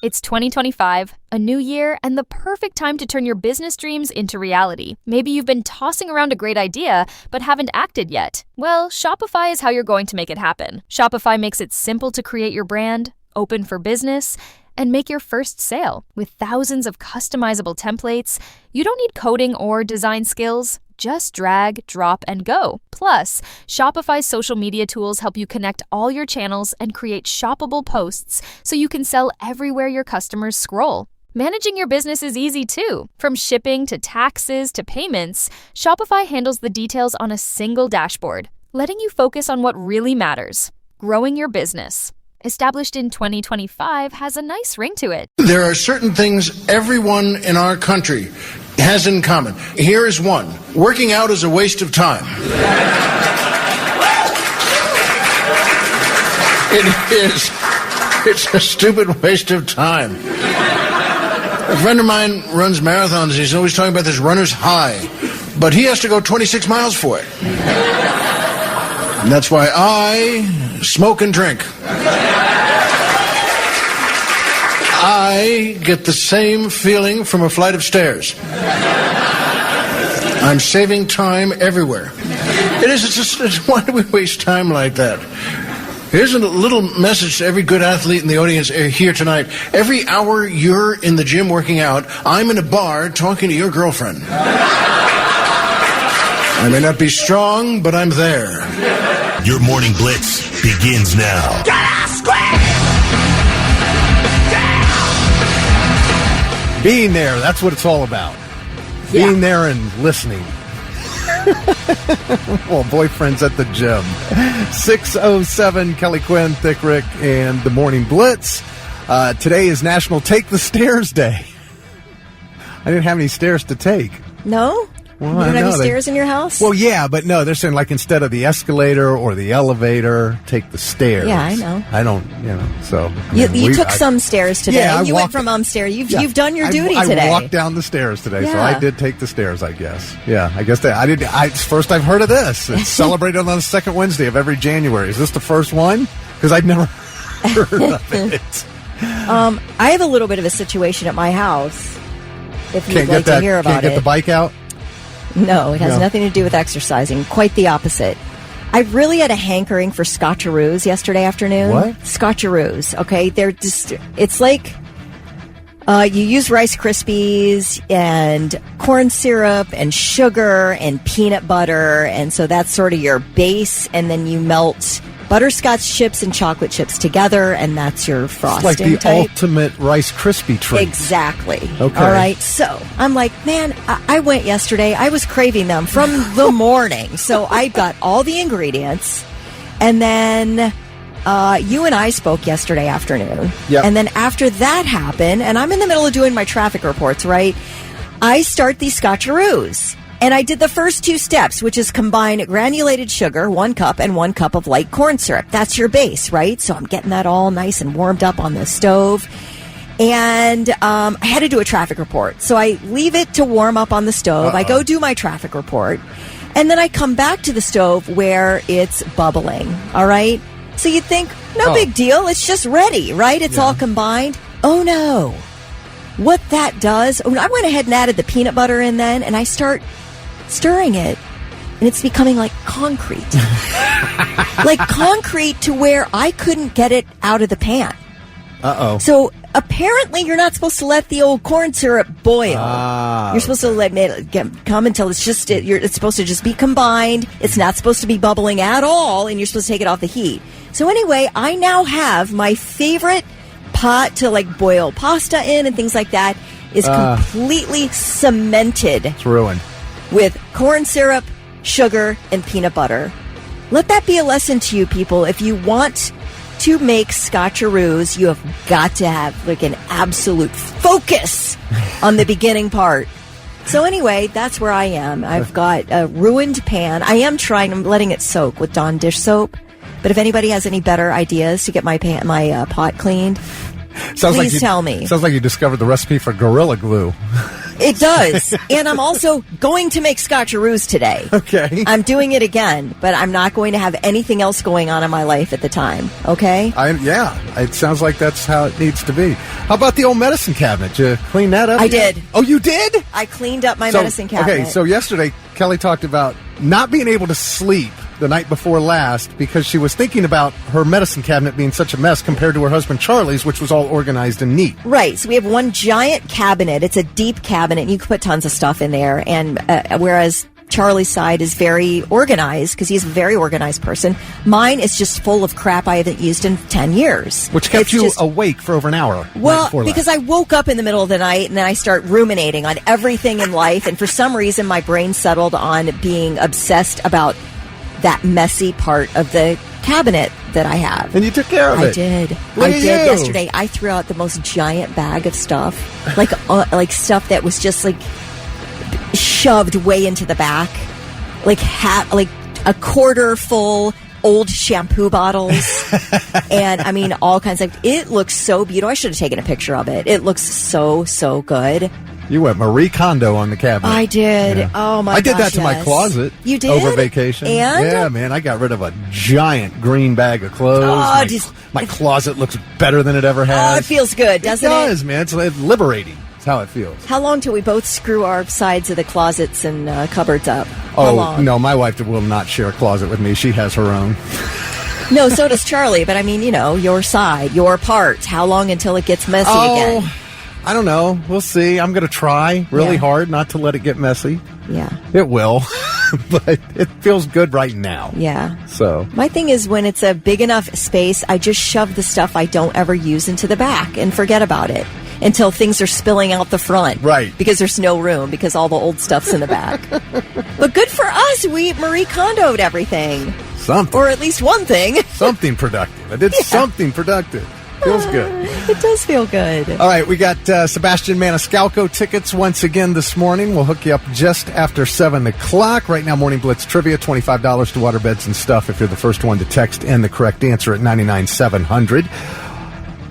It's 2025, a new year, and the perfect time to turn your business dreams into reality. Maybe you've been tossing around a great idea, but haven't acted yet. Well, Shopify is how you're going to make it happen. Shopify makes it simple to create your brand, open for business, and make your first sale. With thousands of customizable templates, you don't need coding or design skills. Just drag, drop, and go. Plus, Shopify's social media tools help you connect all your channels and create shoppable posts so you can sell everywhere your customers scroll. Managing your business is easy too. From shipping to taxes to payments, Shopify handles the details on a single dashboard, letting you focus on what really matters: growing your business. Established in 2025 has a nice ring to it. There are certain things everyone in our country has in common. Here is one. Working out is a waste of time. It is. It's a stupid waste of time. A friend of mine runs marathons. He's always talking about this runner's high, but he has to go 26 miles for it. And that's why I smoke and drink. I get the same feeling from a flight of stairs. I'm saving time everywhere. It is. It's just, why do we waste time like that? Here's a little message to every good athlete in the audience here tonight. Every hour you're in the gym working out, I'm in a bar talking to your girlfriend. I may not be strong, but I'm there. Your Morning Blitz begins now. Being there, that's what it's all about. Yeah. Being there and listening. Well, boyfriend's at the gym. 6:07, Kelly Quinn, Thick Rick, and the Morning Blitz. Today is National Take the Stairs Day. I didn't have any stairs to take. No? Well, you don't have any they- stairs in your house? Well, yeah, but no, they're saying like instead of the escalator or the elevator, take the stairs. Yeah, I know. I don't, so. I You mean, took some stairs today. Yeah, I you went walked- from upstairs. Yeah. You've done your duty I today. I walked down the stairs today, so Yeah. I did take the stairs, I guess. Yeah, I guess that I did. It's first I've heard of this. It's celebrated on the second Wednesday of every January. Is this the first one? Because I'd never heard of it. I have a little bit of a situation at my house. If you'd like to hear about Can't get it. the bike out. No, it has No. nothing to do with exercising. Quite the opposite. I really had a hankering for scotcheroos yesterday afternoon. What? Scotcheroos, okay? They're just, it's like you use Rice Krispies and corn syrup and sugar and peanut butter, and so that's sort of your base, and then you melt butterscotch chips and chocolate chips together, and that's your frosting It's like the type. ultimate Rice Krispie treat. Exactly. Okay. All right. So I'm like, man, I went yesterday. I was craving them from the morning. So I got all the ingredients. And then you and I spoke yesterday afternoon. Yep. And then after that happened, and I'm in the middle of doing my traffic reports, right? I start these scotcheroos. And I did the first two steps, which is combine granulated sugar, 1 cup, and 1 cup of light corn syrup. That's your base, right? So I'm getting that all nice and warmed up on the stove. And I had to do a traffic report. So I leave it to warm up on the stove. I go do my traffic report. And then I come back to the stove where it's bubbling, all right? So you'd think, no big deal. It's just ready, right? It's all combined. Oh, no. What that does, I went ahead and added the peanut butter in then, and I start stirring it, and it's becoming like concrete. Like concrete to where I couldn't get it out of the pan. Uh-oh. So apparently you're not supposed to let the old corn syrup boil. You're supposed to let it come until it's just, it's supposed to just be combined. It's not supposed to be bubbling at all, and you're supposed to take it off the heat. So anyway, I now have my favorite pot to like boil pasta in and things like that is completely cemented. It's ruined. With corn syrup, sugar, and peanut butter. Let that be a lesson to you people. If you want to make scotcheroos, you have got to have like an absolute focus on the beginning part. So anyway, that's where I am. I've got a ruined pan. I'm letting it soak with Dawn dish soap. But if anybody has any better ideas to get my pot cleaned, please tell me. Sounds like you discovered the recipe for Gorilla Glue. It does. And I'm also going to make scotcheroos today. Okay. I'm doing it again, but I'm not going to have anything else going on in my life at the time. Okay? It sounds like that's how it needs to be. How about the old medicine cabinet? Did you clean that up? I did. Oh, you did? I cleaned up my medicine cabinet. Okay, so yesterday, Kelly talked about not being able to sleep the night before last because she was thinking about her medicine cabinet being such a mess compared to her husband Charlie's, which was all organized and neat. Right. So we have one giant cabinet. It's a deep cabinet, and you can put tons of stuff in there. And whereas Charlie's side is very organized because he's a very organized person, mine is just full of crap I haven't used in 10 years. Which kept you awake for over an hour. Well, because I woke up in the middle of the night and then I start ruminating on everything in life. And for some reason, my brain settled on being obsessed about that messy part of the cabinet that I have. And you took care of it. I did. Look at you. Yesterday. I threw out the most giant bag of stuff, like stuff that was just like shoved way into the back, like a quarter full old shampoo bottles, and I mean all kinds of. It looks so beautiful. I should have taken a picture of it. It looks so good. You went Marie Kondo on the cabinet. I did. Yeah. Oh my! I did gosh, that to my closet. You did over vacation. And yeah, man, I got rid of a giant green bag of clothes. My closet looks better than it ever has. Oh, it feels good, doesn't it? It does, man. It's liberating. That's how it feels. How long till we both screw our sides of the closets and cupboards up? How long? No, my wife will not share a closet with me. She has her own. No, so does Charlie. But I mean, your side, your part. How long until it gets messy again? I don't know. We'll see. I'm going to try really hard not to let it get messy. Yeah. It will. But it feels good right now. Yeah. So my thing is when it's a big enough space, I just shove the stuff I don't ever use into the back and forget about it until things are spilling out the front. Right. Because there's no room because all the old stuff's in the back. But good for us. We Marie Kondo'd everything. Something. Or at least one thing. Something productive. I did something productive. Feels good. It does feel good. All right, we got Sebastian Maniscalco tickets once again this morning. We'll hook you up just after 7 o'clock. Right now, Morning Blitz Trivia, $25 to waterbeds and stuff if you're the first one to text in the correct answer at 99700.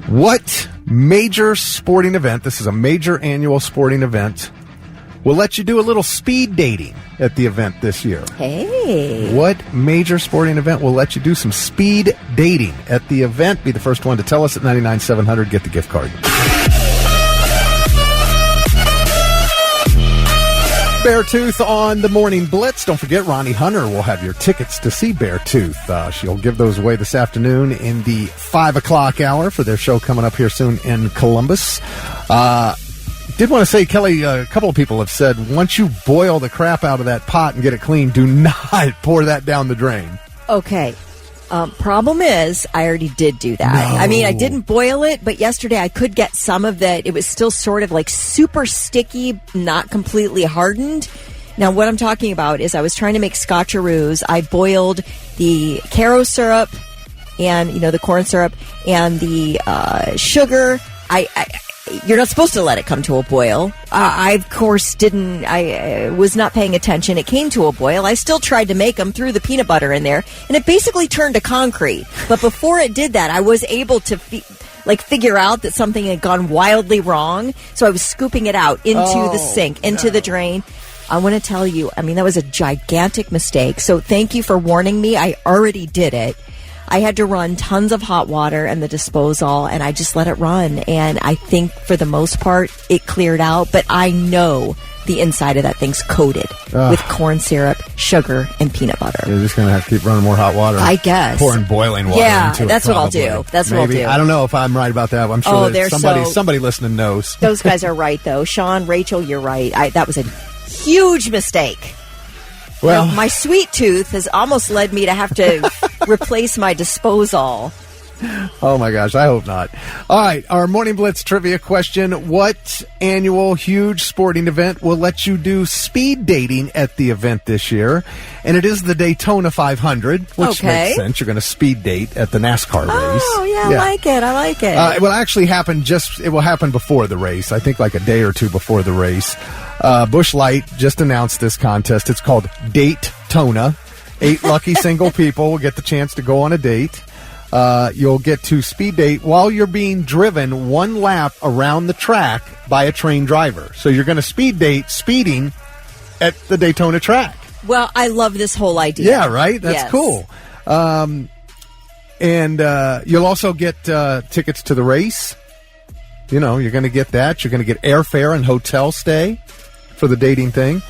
What major sporting event, this is a major annual sporting event, will let you do a little speed dating at the event this year? Hey. What major sporting event will let you do some speed dating at the event? Be the first one to tell us at 99700. Get the gift card. Beartooth on the Morning Blitz. Don't forget, Ronnie Hunter will have your tickets to see Beartooth. She'll give those away this afternoon in the 5 o'clock hour for their show coming up here soon in Columbus. Did want to say, Kelly, a couple of people have said, once you boil the crap out of that pot and get it clean, do not pour that down the drain. Okay. Problem is, I already did do that. No. I mean, I didn't boil it, but yesterday I could get some of that. It was still sort of like super sticky, not completely hardened. Now, what I'm talking about is I was trying to make scotcheroos. I boiled the caro syrup and, the corn syrup and the sugar. You're not supposed to let it come to a boil. I, of course, didn't. I was not paying attention. It came to a boil. I still tried to make them, threw the peanut butter in there, and it basically turned to concrete. But before it did that, I was able to figure out that something had gone wildly wrong. So I was scooping it out into the sink, into the drain. I want to tell you, that was a gigantic mistake. So thank you for warning me. I already did it. I had to run tons of hot water and the disposal, and I just let it run. And I think for the most part, it cleared out. But I know the inside of that thing's coated with corn syrup, sugar, and peanut butter. You're just going to have to keep running more hot water. I guess. Pouring boiling water into it. That's what I'll do. That's what I'll do. I don't know if I'm right about that. I'm sure that somebody listening knows. Those guys are right, though. Sean, Rachel, you're right. That was a huge mistake. Well, my sweet tooth has almost led me to have to replace my disposal. Oh, my gosh. I hope not. All right. Our Morning Blitz trivia question. What annual huge sporting event will let you do speed dating at the event this year? And it is the Daytona 500, which makes sense. You're going to speed date at the NASCAR race. Oh, yeah. I like it. It will actually happen it will happen before the race. I think like a day or two before the race. Busch Light just announced this contest. It's called Daytona. 8 lucky single people will get the chance to go on a date. you'll get to speed date while you're being driven one lap around the track by a trained driver. So you're going to speed date speeding at the Daytona track. Well, I love this whole idea. Yeah, right? That's Yes. cool. And you'll also get tickets to the race. You know, you're going to get that. You're going to get airfare and hotel stay for the dating thing.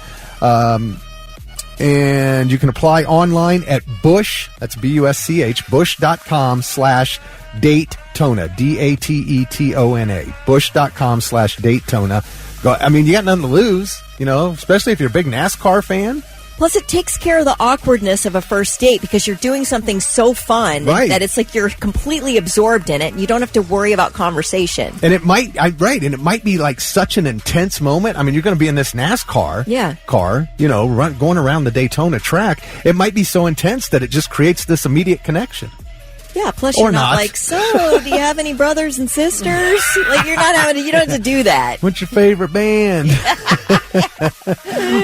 And you can apply online at Bush, that's B-U-S-C-H, bush.com/Daytona, D-A-T-E-T-O-N-A, bush.com/Daytona. I mean, you got nothing to lose, you know, especially if you're a big NASCAR fan. Plus, it takes care of the awkwardness of a first date because you're doing something so fun that it's like you're completely absorbed in it and you don't have to worry about conversation. And it might, and it might be like such an intense moment. I mean, you're going to be in this NASCAR car, you know, going around the Daytona track. It might be so intense that it just creates this immediate connection. Yeah, plus Or you're not not. like, so, do you have any brothers and sisters? Like, you don't have to do that. What's your favorite band?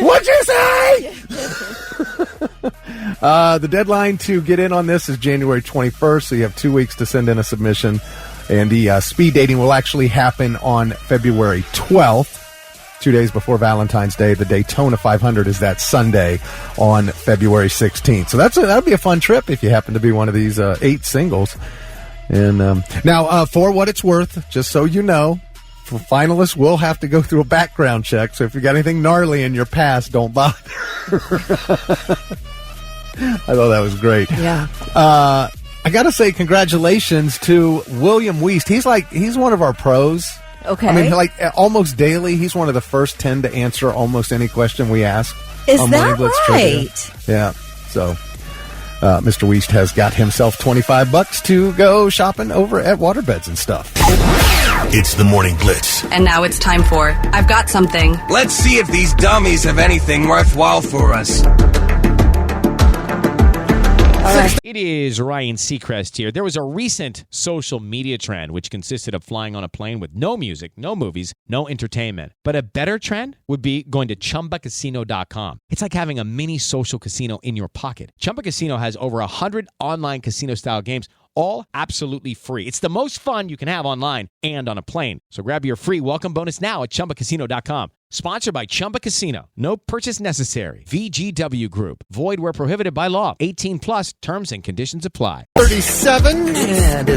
What'd you say? The deadline to get in on this is January 21st, so you have 2 weeks to send in a submission. And the speed dating will actually happen on February 12th, 2 days before Valentine's Day. The Daytona 500 is that Sunday on February 16th. So that'll be a fun trip if you happen to be one of these 8 singles. And now, for what it's worth, just so you know, finalists will have to go through a background check. So if you got anything gnarly in your past, don't bother. I thought that was great. Yeah. I got to say congratulations to William Wiest. He's one of our pros. Okay. I mean, like almost daily, he's one of the first 10 to answer almost any question we ask. Is on that Morning Blitz Trivia. right? Yeah. So Mr. Wiest has got himself $25 to go shopping over at Waterbeds and stuff. It's the Morning Blitz. And now it's time for I've Got Something. Let's see if these dummies have anything worthwhile for us. It is Ryan Seacrest here. There was a recent social media trend which consisted of flying on a plane with no music, no movies, no entertainment. But a better trend would be going to ChumbaCasino.com. It's like having a mini social casino in your pocket. Chumba Casino has over 100 online casino-style games, all absolutely free. It's the most fun you can have online and on a plane. So grab your free welcome bonus now at ChumbaCasino.com. Sponsored by Chumba Casino. No purchase necessary. VGW Group. Void where prohibited by law. 18 plus. Terms and conditions apply. 37, and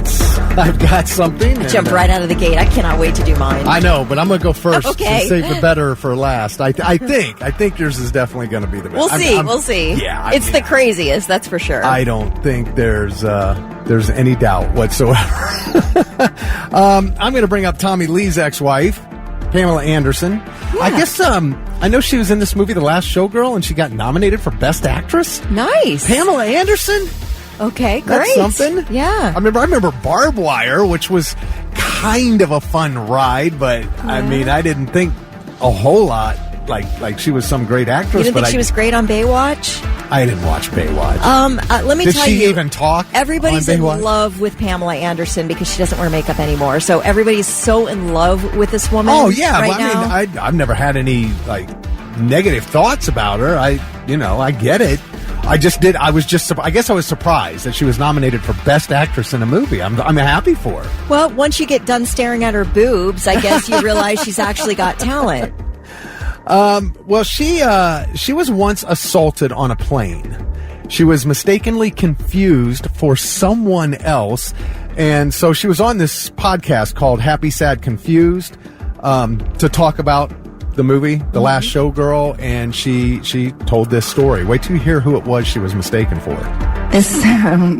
I've got something. Jump right out of the gate. I cannot wait to do mine. I know, but I'm going to go first. Okay. To save the better for last. I think yours is definitely going to be the best. We'll see. Yeah. It's the craziest, that's for sure. I don't think there's any doubt whatsoever. I'm going to bring up Tommy Lee's ex-wife, Pamela Anderson. Yeah. I guess I know she was in this movie, The Last Showgirl, and she got nominated for Best Actress. Nice. Pamela Anderson? Okay, That's great. something. Yeah. I remember Barbed Wire, which was kind of a fun ride, but I mean, I didn't think a whole lot like she was some great actress. You didn't think she was great on Baywatch? I didn't watch Baywatch. Let me Did tell you. she even talk? Everybody's on in Baywatch? love with Pamela Anderson because she doesn't wear makeup anymore. So everybody's so in love with this woman. Oh yeah, right well, now. I mean, I've never had any negative thoughts about her. I get it. I guess I was surprised that she was nominated for Best Actress in a movie. I'm happy for her. Well, once you get done staring at her boobs, I guess you realize she's actually got talent. Well, she was once assaulted on a plane. She was mistakenly confused for someone else, and so she was on this podcast called Happy, Sad, Confused to talk about the movie, The Last Showgirl, and she told this story. Wait till you hear who it was she was mistaken for. This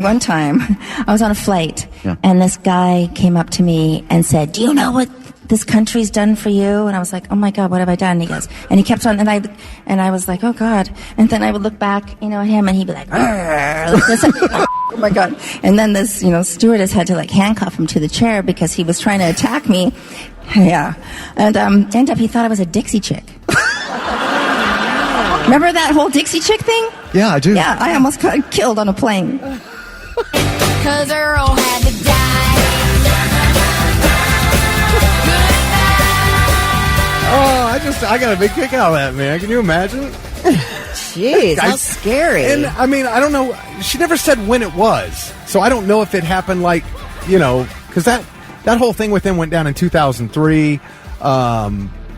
one time, I was on a flight, and this guy came up to me and said, "Do you know what this country's done for you?" And I was like, "Oh my God, what have I done?" And he goes, and he kept on, and I was like, "Oh God." And then I would look back, at him, and he'd be like, "Oh my God." And then this, stewardess had to handcuff him to the chair because he was trying to attack me. Yeah. And ended up, he thought I was a Dixie chick. Remember that whole Dixie chick thing? Yeah, I do. Yeah, I almost got killed on a plane. 'Cause Earl had to die. Oh, I got a big kick out of that, man. Can you imagine? Jeez, how scary. And, I mean, I don't know. She never said when it was. So I don't know if it happened because that whole thing with them went down in 2003.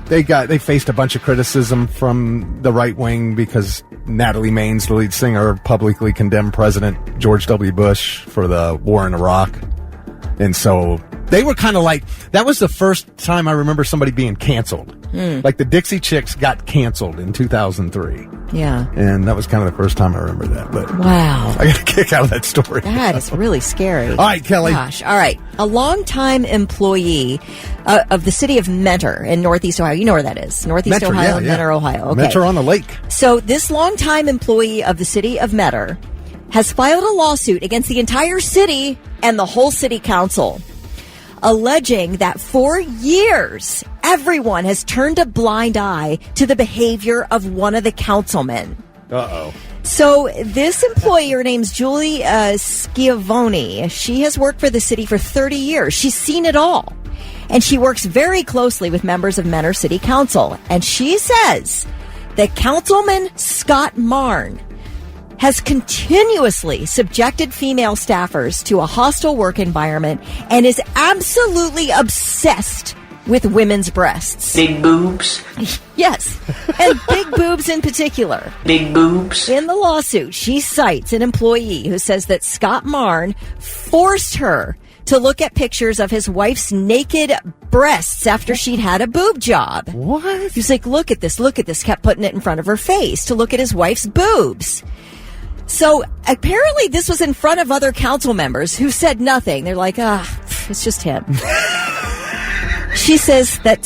They faced a bunch of criticism from the right wing because Natalie Maines, the lead singer, publicly condemned President George W. Bush for the war in Iraq. And so they were kind of like, that was the first time I remember somebody being canceled. Like the Dixie Chicks got canceled in 2003. Yeah. And that was kind of the first time I remember that. But wow. I got a kick out of that story. That is really scary. All right, Kelly. Gosh. All right. A longtime employee of the city of Mentor in Northeast Ohio. You know where that is. Northeast Mentor, Ohio, yeah. Mentor, Ohio. Okay. Mentor on the lake. So this longtime employee of the city of Mentor has filed a lawsuit against the entire city and the whole city council, alleging that for years, everyone has turned a blind eye to the behavior of one of the councilmen. Uh-oh. So this employee, her name's Julie Schiavone. She has worked for the city for 30 years. She's seen it all. And she works very closely with members of Mentor City Council. And she says that Councilman Scott Marn has continuously subjected female staffers to a hostile work environment and is absolutely obsessed with women's breasts. Big boobs? Yes, and big boobs in particular. Big boobs? In the lawsuit, she cites an employee who says that Scott Marn forced her to look at pictures of his wife's naked breasts after she'd had a boob job. What? He was like, look at this, kept putting it in front of her face to look at his wife's boobs. So apparently this was in front of other council members who said nothing. They're like, it's just him. She says that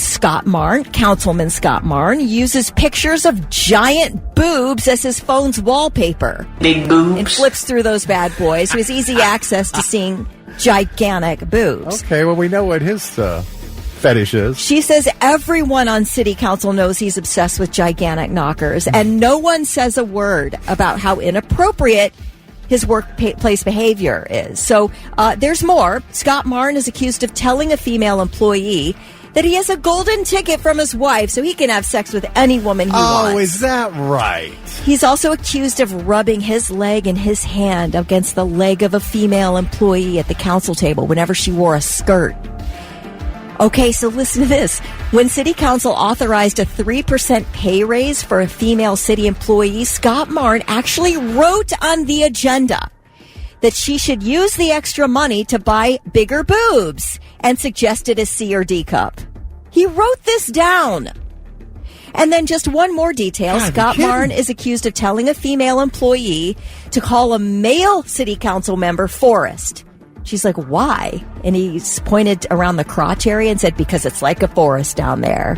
Councilman Scott Marn, uses pictures of giant boobs as his phone's wallpaper. Big boobs. And flips through those bad boys who has easy access to seeing gigantic boobs. Okay, well, we know what his fetish is. She says everyone on city council knows he's obsessed with gigantic knockers, and no one says a word about how inappropriate his workplace behavior is. So there's more. Scott Marn is accused of telling a female employee that he has a golden ticket from his wife so he can have sex with any woman he wants. Oh, is that right? He's also accused of rubbing his leg and his hand against the leg of a female employee at the council table whenever she wore a skirt. Okay, so listen to this. When City Council authorized a 3% pay raise for a female city employee, Scott Marn actually wrote on the agenda that she should use the extra money to buy bigger boobs and suggested a C or D cup. He wrote this down. And then just one more detail. God, Scott Marn is accused of telling a female employee to call a male city council member Forrest. She's like, why? And he pointed around the crotch area and said, because it's like a forest down there.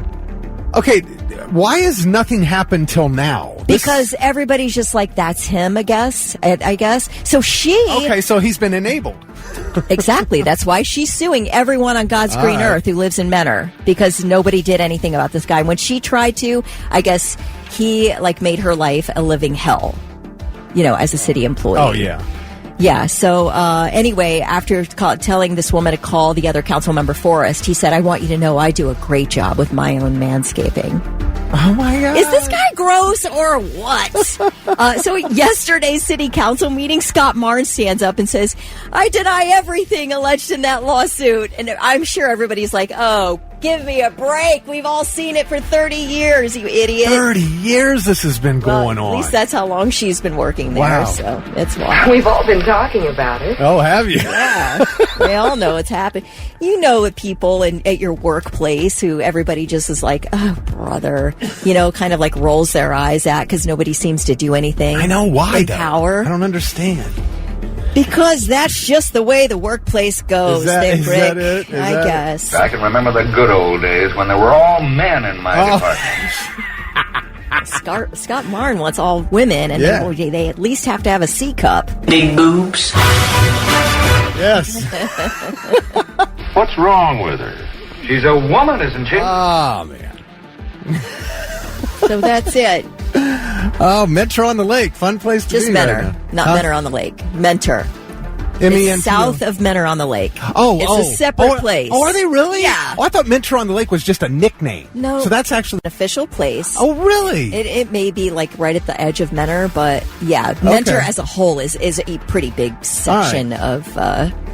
Okay, why has nothing happened till now? Because everybody's just like, that's him, I guess. So she... Okay, so he's been enabled. Exactly. That's why she's suing everyone on God's green earth who lives in Mentor, because nobody did anything about this guy. When she tried to, I guess he made her life a living hell, as a city employee. Oh, yeah. Yeah, so anyway, after telling this woman to call the other council member Forrest, he said, I want you to know I do a great job with my own manscaping. Oh, my God. Is this guy gross or what? So yesterday's city council meeting, Scott Marn stands up and says, I deny everything alleged in that lawsuit. And I'm sure everybody's like, oh, give me a break. We've all seen it for 30 years, you idiot. 30 years this has been going on. At least that's how long she's been working there. Wow. So it's wild. We've all been talking about it. Oh, have you? Yeah. We all know it's happened. You know people at your workplace who everybody just is like, oh, brother, kind of rolls their eyes at because nobody seems to do anything. I know why, though. I don't understand. Because that's just the way the workplace goes. Is that it? I guess. I can remember the good old days when there were all men in my department. Scott Marn wants all women, and they at least have to have a C cup. Big boobs. Yes. What's wrong with her? She's a woman, isn't she? Oh, man. So that's it. Oh, Mentor on the Lake. Fun place to just be. Mentor. Right now. Not Mentor on the Lake. Mentor. It's south of Mentor on the Lake. It's a separate place. Oh, are they really? Yeah. Oh, I thought Mentor on the Lake was just a nickname. No. So that's actually an official place. Oh, really? It may be like right at the edge of Mentor, but yeah, Mentor as a whole is a pretty big section of...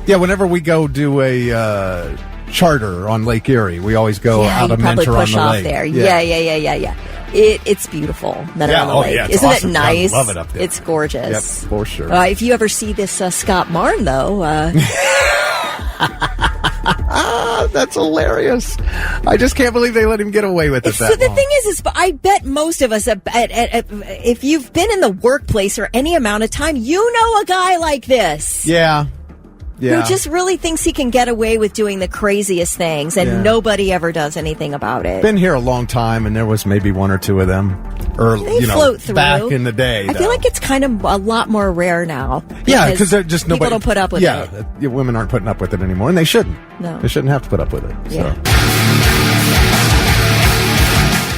Yeah, whenever we go do a charter on Lake Erie, we always go out of Mentor on the Lake. There. Yeah. It's beautiful, Mentor on the Lake. Yeah, Isn't awesome. it nice? I love it up there. It's gorgeous. Yep, for sure. If you ever see this Scott Marn, though... that's hilarious. I just can't believe they let him get away with it that long. The thing is I bet most of us, if you've been in the workplace for any amount of time, you know a guy like this. Yeah. Who just really thinks he can get away with doing the craziest things, and nobody ever does anything about it. Been here a long time, and there was maybe one or two of them They float through. Back in the day. I feel like it's kind of a lot more rare now. Yeah, because they're just nobody. People don't put up with it. Yeah, women aren't putting up with it anymore, and they shouldn't. No. They shouldn't have to put up with it. Yeah. So.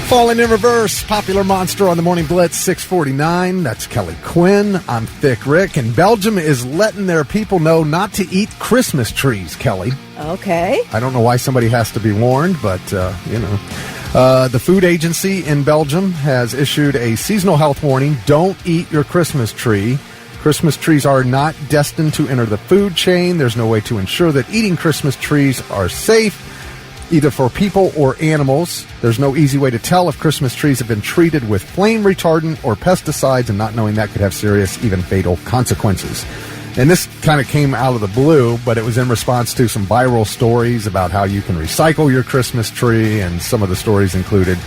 Falling in Reverse, Popular Monster on the Morning Blitz, 6:49. That's Kelly Quinn. I'm Thick Rick. And Belgium is letting their people know not to eat Christmas trees, Kelly. Okay. I don't know why somebody has to be warned, but, the food agency in Belgium has issued a seasonal health warning. Don't eat your Christmas tree. Christmas trees are not destined to enter the food chain. There's no way to ensure that eating Christmas trees are safe, either for people or animals. There's no easy way to tell if Christmas trees have been treated with flame retardant or pesticides, and not knowing that could have serious, even fatal consequences. And this kind of came out of the blue, but it was in response to some viral stories about how you can recycle your Christmas tree, and some of the stories included,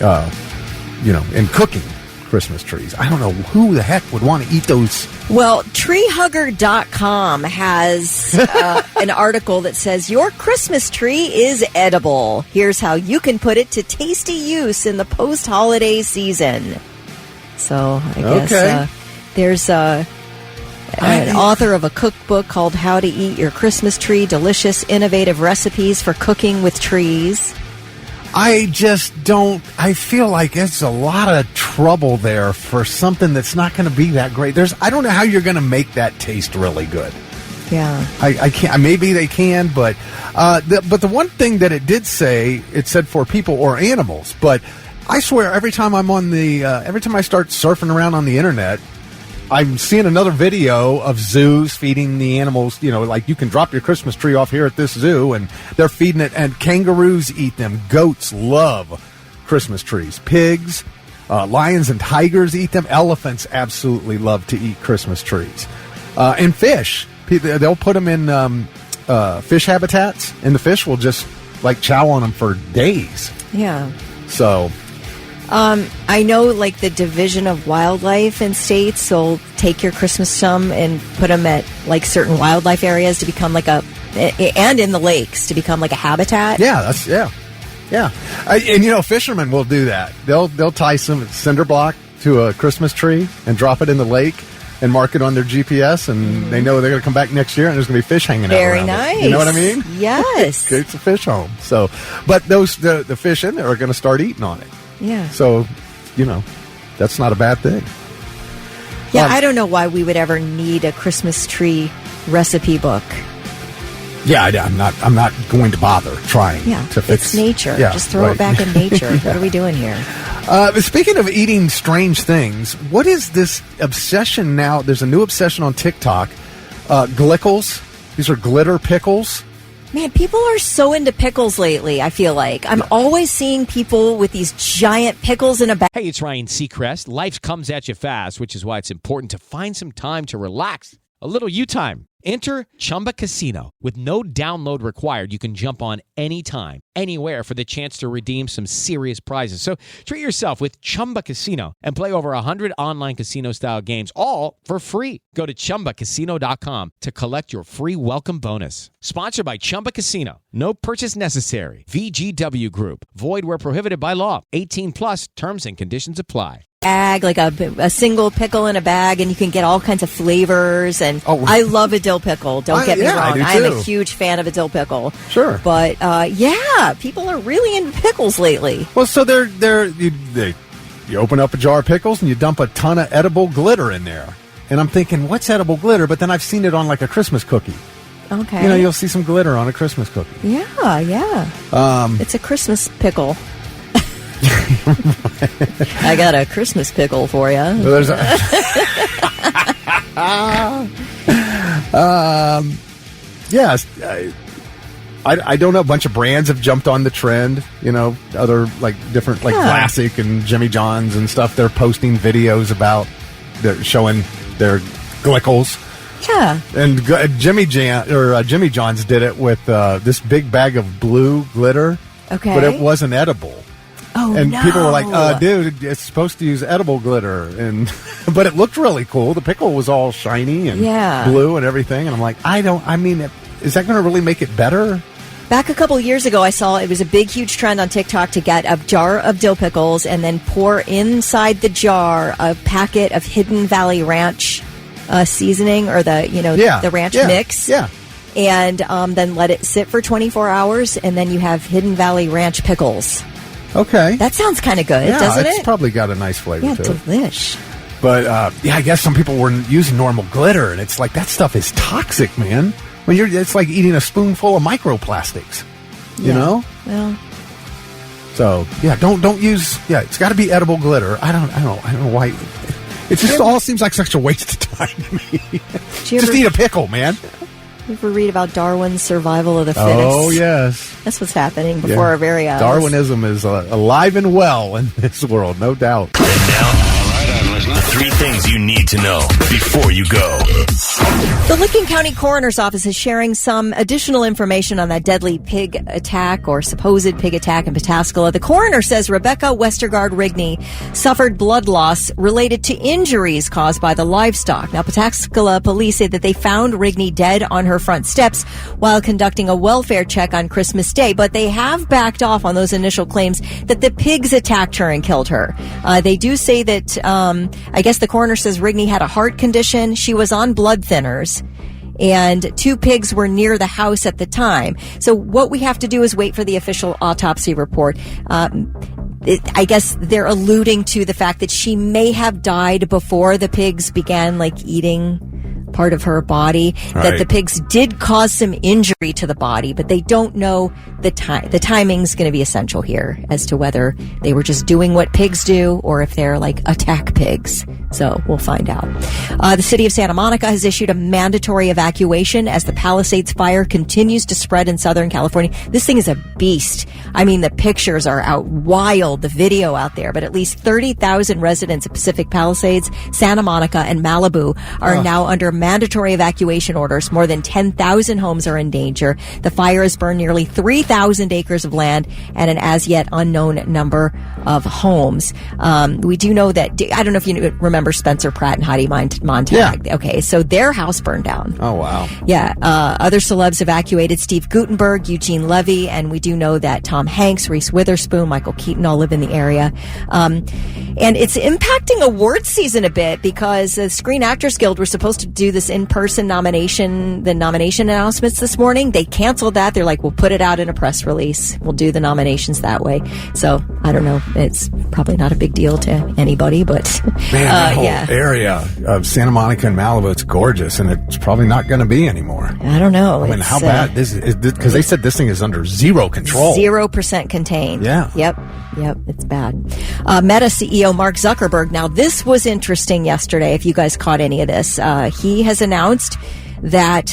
in cooking Christmas trees. I don't know who the heck would want to eat those. Well, treehugger.com has an article that says your Christmas tree is edible. Here's how you can put it to tasty use in the post-holiday season. So I guess there's an author of a cookbook called How to Eat Your Christmas Tree, Delicious, Innovative Recipes for Cooking with Trees. I feel like it's a lot of trouble there for something that's not going to be that great. I don't know how you're going to make that taste really good. Yeah. I can't, maybe they can, but the one thing that it did say, it said for people or animals, but I swear every time every time I start surfing around on the internet, I'm seeing another video of zoos feeding the animals, like you can drop your Christmas tree off here at this zoo, and they're feeding it, and kangaroos eat them. Goats love Christmas trees. Pigs, lions and tigers eat them. Elephants absolutely love to eat Christmas trees. And fish. They'll put them in fish habitats, and the fish will just, chow on them for days. Yeah. So... I know, the Division of Wildlife in states will take your Christmas tree and put them at, certain wildlife areas to become and in the lakes to become a habitat. Yeah, yeah. And, fishermen will do that. They'll tie some cinder block to a Christmas tree and drop it in the lake and mark it on their GPS, and they know they're going to come back next year and there's going to be fish hanging out Very around nice. it. You know what I mean? Yes. It's a fish home. So, but the fish in there are going to start eating on it. Yeah. So, that's not a bad thing. Yeah, I don't know why we would ever need a Christmas tree recipe book. Yeah, I'm not going to bother trying to fix. It's nature. Yeah, just throw it back in nature. Yeah. What are we doing here? Speaking of eating strange things, what is this obsession now? There's a new obsession on TikTok. Glickles. These are glitter pickles. Man, people are so into pickles lately, I feel like. I'm always seeing people with these giant pickles in a bag. Hey, it's Ryan Seacrest. Life comes at you fast, which is why it's important to find some time to relax. A little you time. Enter Chumba Casino. With no download required, you can jump on anytime, anywhere for the chance to redeem some serious prizes. So treat yourself with Chumba Casino and play over 100 online casino-style games, all for free. Go to ChumbaCasino.com to collect your free welcome bonus. Sponsored by Chumba Casino. No purchase necessary. VGW Group. Void where prohibited by law. 18+. Terms and conditions apply. Bag, a single pickle in a bag, and you can get all kinds of flavors. And I love a dill pickle. Don't get me wrong. I am a huge fan of a dill pickle. Sure. But people are really into pickles lately. Well, so you open up a jar of pickles and you dump a ton of edible glitter in there. And I'm thinking, what's edible glitter? But then I've seen it on like a Christmas cookie. Okay. You know, you'll see some glitter on a Christmas cookie. Yeah. It's a Christmas pickle. I got a Christmas pickle for you. There's yes. I don't know. A bunch of brands have jumped on the trend. You know, other like different like Classic and Jimmy John's and stuff. They're posting videos about showing their glickles. Yeah. And Jimmy John's did it with this big bag of blue glitter. Okay. But it wasn't edible. Oh, and no. people were like, dude, it's supposed to use edible glitter. But it looked really cool. The pickle was all shiny and blue and everything. And I'm like, is that going to really make it better? Back a couple years ago, I saw it was a big, huge trend on TikTok to get a jar of dill pickles and then pour inside the jar a packet of Hidden Valley Ranch seasoning or the ranch mix. Yeah. And then let it sit for 24 hours, and then you have Hidden Valley Ranch pickles. Okay. That sounds kind of good, doesn't it? It's probably got a nice flavor to it. Delish. But, I guess some people were using normal glitter, and it's like, that stuff is toxic, man. It's like eating a spoonful of microplastics, you know? Well. So, don't use, it's got to be edible glitter. I don't know why. It just all seems like such a waste of time to me. Just eat a pickle, man. You ever read about Darwin's survival of the fittest? Oh, yes. That's what's happening before our very eyes. Darwinism is alive and well in this world, no doubt. And now, 3 things you need to know before you go. The Licking County Coroner's Office is sharing some additional information on that deadly pig attack or supposed pig attack in Pataskala. The coroner says Rebecca Westergaard Rigney suffered blood loss related to injuries caused by the livestock. Now, Pataskala police say that they found Rigney dead on her front steps while conducting a welfare check on Christmas Day, but they have backed off on those initial claims that the pigs attacked her and killed her. They do say that, I guess the coroner says Rigney had a heart condition. She was on blood thinners, and 2 pigs were near the house at the time. So what we have to do is wait for the official autopsy report. I guess they're alluding to the fact that she may have died before the pigs began eating part of her body, that the pigs did cause some injury to the body, but they don't know the time. The timing's going to be essential here as to whether they were just doing what pigs do or if they're attack pigs. So we'll find out. The city of Santa Monica has issued a mandatory evacuation as the Palisades fire continues to spread in Southern California. This thing is a beast. I mean, the pictures are out wild, the video out there, but at least 30,000 residents of Pacific Palisades, Santa Monica, and Malibu are now under mandatory evacuation orders. More than 10,000 homes are in danger. The fire has burned nearly 3,000 acres of land and an as yet unknown number of homes. We do know that, I don't know if you remember Spencer Pratt and Heidi Montag. Yeah. Okay, so their house burned down. Oh, wow. Yeah. Other celebs evacuated: Steve Guttenberg, Eugene Levy, and we do know that Tom Hanks, Reese Witherspoon, Michael Keaton all live in the area. And it's impacting award season a bit because the Screen Actors Guild were supposed to do this in-person nomination announcements this morning. They canceled that. They're like, we'll put it out in a press release. We'll do the nominations that way. So, I don't know. It's probably not a big deal to anybody, but... Man, that whole area of Santa Monica and Malibu, it's gorgeous, and it's probably not going to be anymore. I don't know. I mean, how bad this is, because they said this thing is under zero control. 0% contained. Yeah. Yep, it's bad. Meta CEO Mark Zuckerberg. Now, this was interesting yesterday, if you guys caught any of this. He has announced that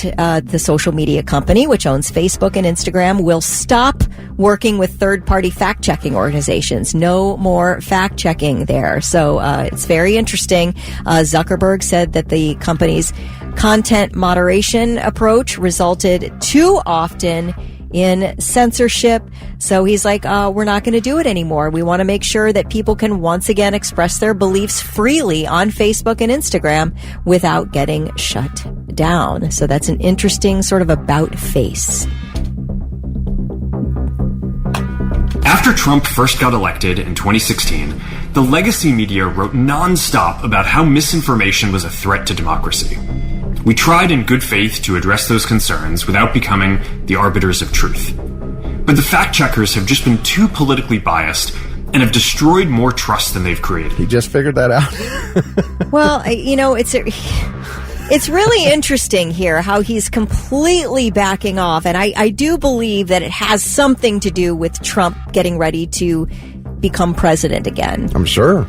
the social media company, which owns Facebook and Instagram, will stop working with third-party fact-checking organizations. No more fact-checking there. So it's very interesting. Zuckerberg said that the company's content moderation approach resulted too often in censorship. So he's like, we're not going to do it anymore. We want to make sure that people can once again express their beliefs freely on Facebook and Instagram without getting shut down. So that's an interesting sort of about face. After Trump first got elected in 2016, the legacy media wrote nonstop about how misinformation was a threat to democracy. We tried in good faith to address those concerns without becoming the arbiters of truth. But the fact-checkers have just been too politically biased and have destroyed more trust than they've created. He just figured that out. Well, it's really interesting here how he's completely backing off. And I do believe that it has something to do with Trump getting ready to become president again. I'm sure.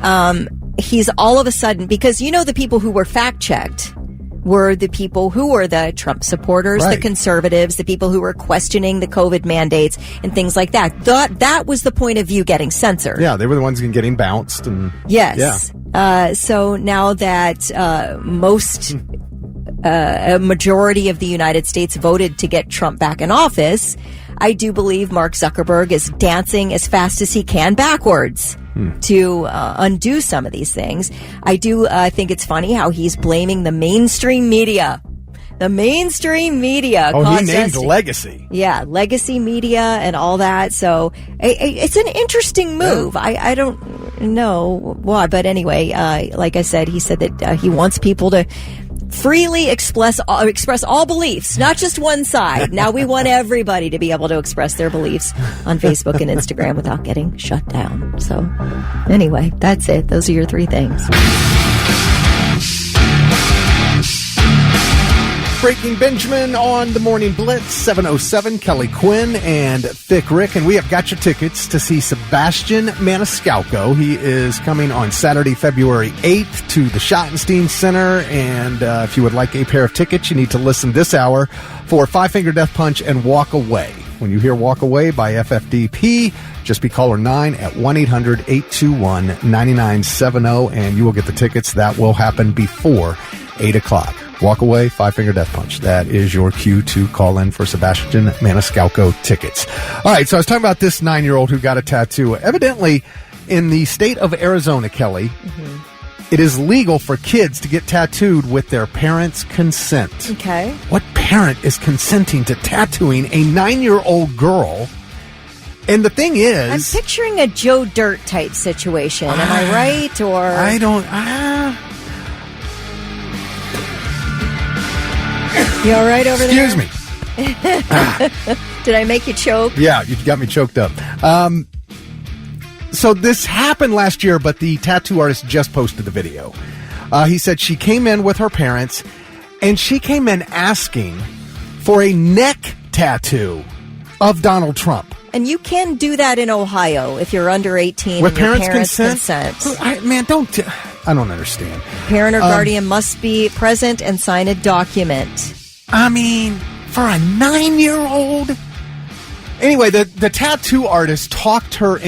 He's all of a sudden, because the people who were fact-checked were the people who were the Trump supporters, right. The conservatives, the people who were questioning the COVID mandates and things like that. That was the point of view getting censored. Yeah, they were the ones getting bounced. And yes. Yeah. So now that a majority of the United States voted to get Trump back in office, I do believe Mark Zuckerberg is dancing as fast as he can backwards to undo some of these things. I do think it's funny how he's blaming the mainstream media. The mainstream media. Oh, he named Legacy. Yeah, Legacy media and all that. So it's an interesting move. Yeah. I don't know why, but anyway, like I said, he said that he wants people to freely express all beliefs, not just one side. Now we want everybody to be able to express their beliefs on Facebook and Instagram without getting shut down. So anyway, that's it. Those are your 3 things. Breaking Benjamin on the Morning Blitz, 7:07, Kelly Quinn and Thick Rick. And we have got your tickets to see Sebastian Maniscalco. He is coming on Saturday, February 8th to the Schottenstein Center. And if you would like a pair of tickets, you need to listen this hour for Five Finger Death Punch and Walk Away. When you hear Walk Away by FFDP, just be caller 9 at 1-800-821-9970, and you will get the tickets. That will happen before 8 o'clock. Walk Away, Five Finger Death Punch. That is your cue to call in for Sebastian Maniscalco tickets. All right, so I was talking about this 9-year-old who got a tattoo. Evidently, in the state of Arizona, Kelly, it is legal for kids to get tattooed with their parents' consent. Okay. What parent is consenting to tattooing a 9-year-old girl? And the thing is, I'm picturing a Joe Dirt type situation. Am I right? Or I don't. You all right over there? Excuse me. Did I make you choke? Yeah, you got me choked up. So this happened last year, but the tattoo artist just posted the video. He said she came in with her parents, and she came in asking for a neck tattoo of Donald Trump. And you can do that in Ohio if you're under 18 with and your parents' consent. I don't understand. Parent or guardian must be present and sign a document. I mean, for a 9-year-old? Anyway, the tattoo artist talked her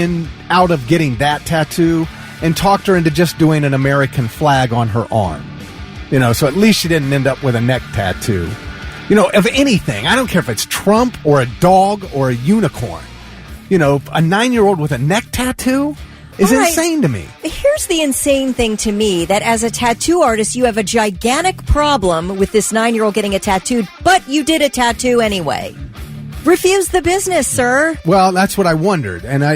out of getting that tattoo and talked her into just doing an American flag on her arm. So at least she didn't end up with a neck tattoo. Of anything. I don't care if it's Trump or a dog or a unicorn. A 9-year-old with a neck tattoo is insane to me. Here's the insane thing to me, that as a tattoo artist, you have a gigantic problem with this 9-year-old getting a tattoo, but you did a tattoo anyway. Refuse the business, sir. Well, that's what I wondered. And I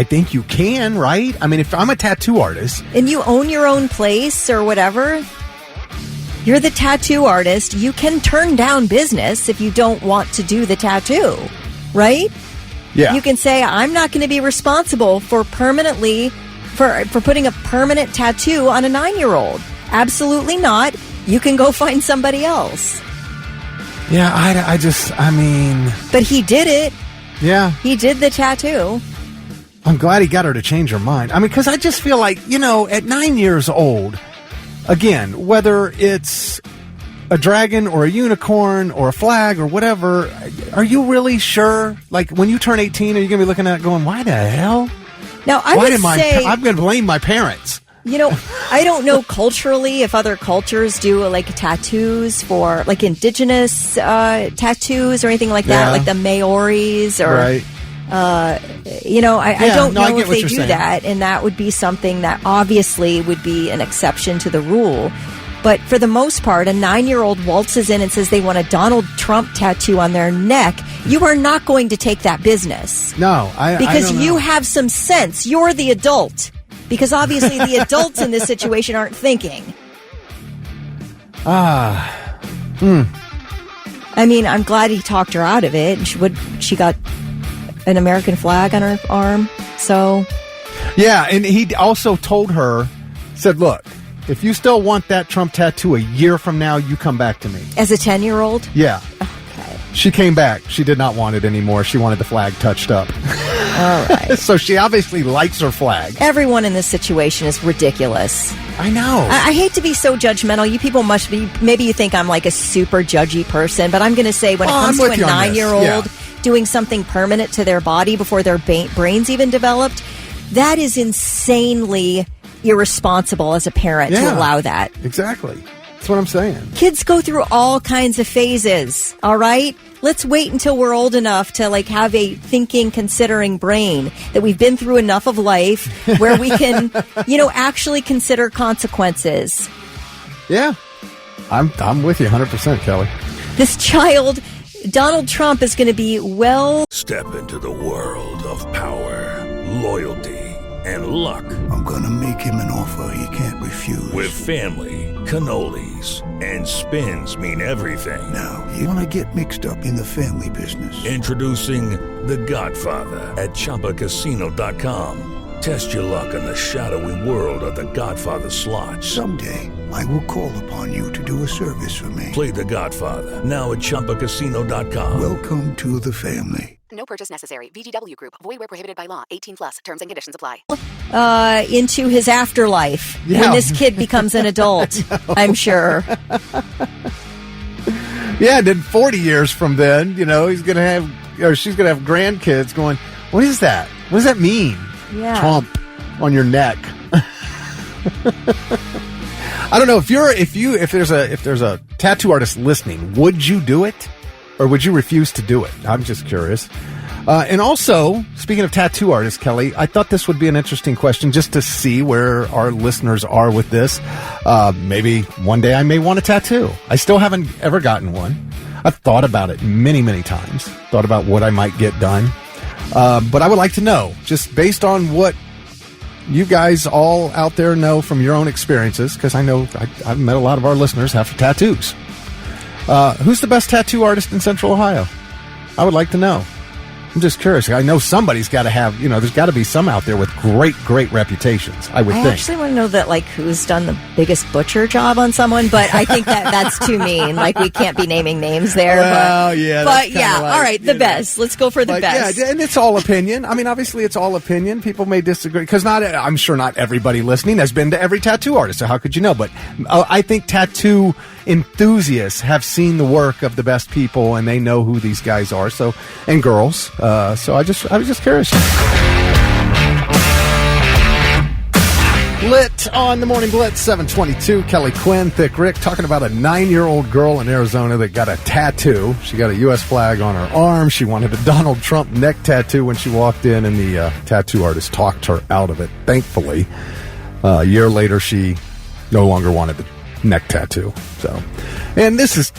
think you can, right? I mean, if I'm a tattoo artist and you own your own place or whatever, you're the tattoo artist. You can turn down business if you don't want to do the tattoo, right? Yeah. You can say, I'm not going to be responsible for putting a permanent tattoo on a 9-year-old. Absolutely not. You can go find somebody else. Yeah, I mean... But he did it. Yeah. He did the tattoo. I'm glad he got her to change her mind. I mean, because I just feel like, at 9 years old, again, whether it's a dragon or a unicorn or a flag or whatever, are you really sure? Like, when you turn 18, are you going to be looking at it going, why the hell? Now, I'm going to blame my parents. I don't know culturally if other cultures do tattoos for indigenous tattoos or anything like that, like the Maoris or, right. I don't know if they do that, and that would be something that obviously would be an exception to the rule. But for the most part, a 9-year-old waltzes in and says they want a Donald Trump tattoo on their neck. You are not going to take that business. No, because you have some sense. You're the adult. Because obviously the adults in this situation aren't thinking. I mean, I'm glad he talked her out of it. She got an American flag on her arm. So Yeah, and he also told her, said, look, if you still want that Trump tattoo a year from now, you come back to me. As a 10-year-old? Yeah. Okay. She came back. She did not want it anymore. She wanted the flag touched up. All right. So she obviously likes her flag. Everyone in this situation is ridiculous. I know. I hate to be so judgmental. You people must be, maybe you think I'm like a super judgy person, but I'm going to say when it comes to a 9-year-old doing something permanent to their body before their brain's even developed, that is insanely irresponsible as a parent to allow that. Exactly. That's what I'm saying. Kids go through all kinds of phases, all right? Let's wait until we're old enough to like have a thinking, considering brain, that we've been through enough of life where we can, actually consider consequences. Yeah. I'm with you 100%, Kelly. This child, Donald Trump, is going to be Step into the world of power, loyalty, and luck. I'm gonna make him an offer he can't refuse. With family, cannolis, and spins mean everything. Now, you wanna get mixed up in the family business. Introducing The Godfather at ChumbaCasino.com. Test your luck in the shadowy world of The Godfather slot. Someday, I will call upon you to do a service for me. Play The Godfather, now at ChumbaCasino.com. Welcome to the family. No purchase necessary. VGW Group. Void where prohibited by law. 18+. Terms and conditions apply. Into his afterlife when this kid becomes an adult, I'm sure. Yeah, then 40 years from then, he's going to have, or she's going to have grandkids going, what is that? What does that mean? Yeah. Trump on your neck. I don't know if there's a tattoo artist listening, would you do it? Or would you refuse to do it? I'm just curious. And also, speaking of tattoo artists, Kelly, I thought this would be an interesting question just to see where our listeners are with this. Maybe one day I may want a tattoo. I still haven't ever gotten one. I've thought about it many, many times. Thought about what I might get done. But I would like to know, just based on what you guys all out there know from your own experiences, because I know I've met a lot of our listeners have tattoos. Who's the best tattoo artist in Central Ohio? I would like to know. I'm just curious. I know somebody's got to have, there's got to be some out there with great, great reputations, I would think. I actually want to know that, who's done the biggest butcher job on someone, but I think that's too mean. We can't be naming names there. Well, yeah. But yeah, all right, the best. Let's go for the best. Yeah, and it's all opinion. I mean, obviously, it's all opinion. People may disagree, because I'm sure not everybody listening has been to every tattoo artist, so how could you know? But I think tattoo enthusiasts have seen the work of the best people, and they know who these guys are, and girls. So I was just curious. Lit on the Morning Blitz, 722. Kelly Quinn, Thick Rick, talking about a 9-year-old girl in Arizona that got a tattoo. She got a U.S. flag on her arm. She wanted a Donald Trump neck tattoo when she walked in, and the tattoo artist talked her out of it, thankfully. A year later, she no longer wanted the neck tattoo. So, and this is,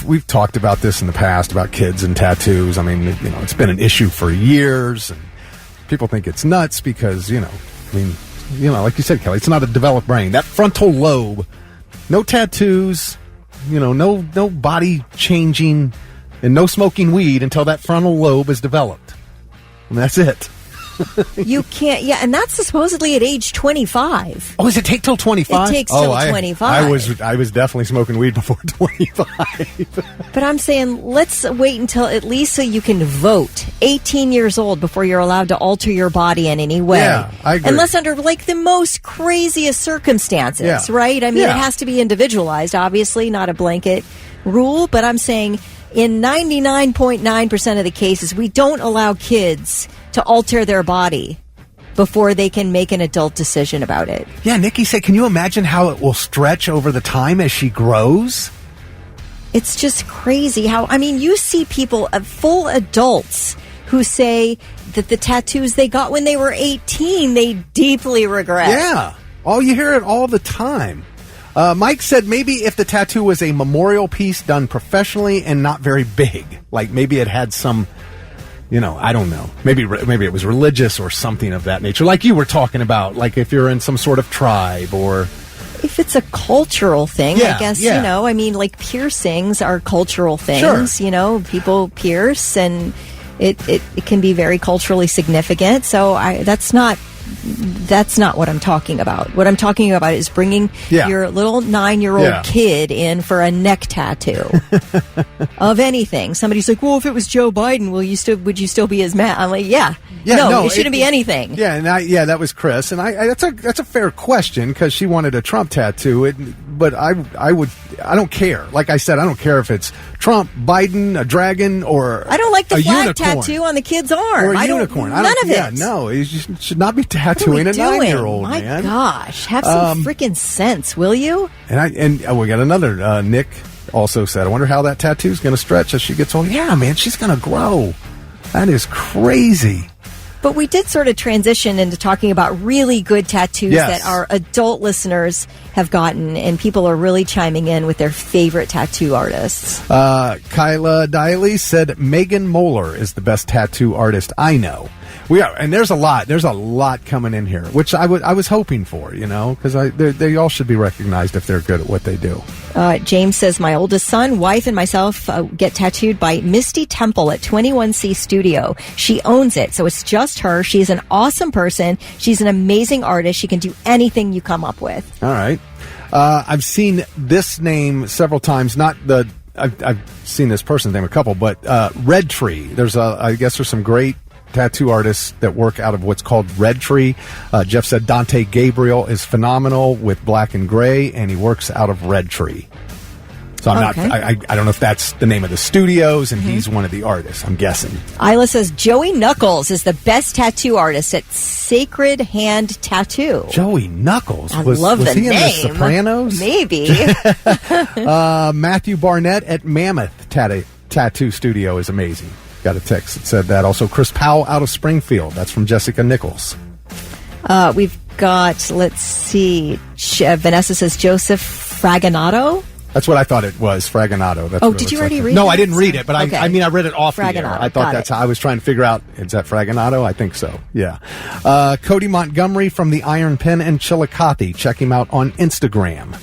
we've talked about this in the past about kids and tattoos. I mean, it's been an issue for years, and people think it's nuts because, like you said, Kelly, it's not a developed brain. That frontal lobe, no tattoos, no body changing, and no smoking weed until that frontal lobe is developed, and that's it. You can't, and that's supposedly at age 25. Oh, does it take till 25? It takes till 25. I was definitely smoking weed before 25. But I'm saying let's wait until at least so you can vote. 18 years old before you're allowed to alter your body in any way. Yeah, I agree. Unless under the most craziest circumstances, right? I mean, it has to be individualized, obviously, not a blanket rule. But I'm saying in 99.9% of the cases, we don't allow kids to alter their body before they can make an adult decision about it. Yeah, Nikki said, can you imagine how it will stretch over the time as she grows? It's just crazy how, you see people, full adults, who say that the tattoos they got when they were 18, they deeply regret. Yeah. You hear it all the time. Mike said maybe if the tattoo was a memorial piece done professionally and not very big, maybe it had some, I don't know. Maybe it was religious or something of that nature. Like you were talking about, if you're in some sort of tribe or... If it's a cultural thing, I guess, piercings are cultural things. Sure. People pierce and it can be very culturally significant. So that's not that's not what I'm talking about. What I'm talking about is bringing your little 9-year-old kid in for a neck tattoo of anything. Somebody's like, well, if it was Joe Biden, would you still be his man? I'm like, no, it shouldn't be anything. Yeah, and that was Chris, and that's a fair question because she wanted a Trump tattoo. But I don't care. Like I said, I don't care if it's Trump, Biden, a dragon, or I don't like the flag unicorn. tattoo on the kid's arm. Or a unicorn. None of it. Yeah, no, you should not be tattooing a 9-year-old, My man. gosh, have some freaking sense, will you? And we got another. Nick also said, I wonder how that tattoo's going to stretch as she gets older. Yeah, man, she's going to grow. That is crazy. But we did sort of transition into talking about really good tattoos that our adult listeners have gotten, and people are really chiming in with their favorite tattoo artists. Kyla Diley said Megan Moeller is the best tattoo artist I know. We are, and there's a lot coming in here, which I was hoping for, because they all should be recognized if they're good at what they do. James says, my oldest son, wife, and myself get tattooed by Misty Temple at 21C Studio. She owns it, so it's just her. She's an awesome person. She's an amazing artist. She can do anything you come up with. All right. I've seen this name several times. I've seen this person's name a couple, but Red Tree. I guess there's some great tattoo artists that work out of what's called Red Tree. Jeff said Dante Gabriel is phenomenal with black and gray, and he works out of Red Tree. So I don't know if that's the name of the studios, and he's one of the artists, I'm guessing. Isla says Joey Knuckles is the best tattoo artist at Sacred Hand Tattoo. Joey Knuckles? I love the name. Was he in The Sopranos? Maybe. Matthew Barnett at Mammoth Tattoo Studio is amazing. Got a text that said that. Also, Chris Powell out of Springfield. That's from Jessica Nichols. We've got, let's see, Vanessa says Joseph Fragonato. That's what I thought it was, Fragonato. That's did you already read No, that? I didn't read it, but okay. I read it off Fragonato. the air. I thought that's how I was trying to figure out, is that Fragonato? I think so, yeah. Cody Montgomery from the Iron Pen in Chillicothe. Check him out on Instagram.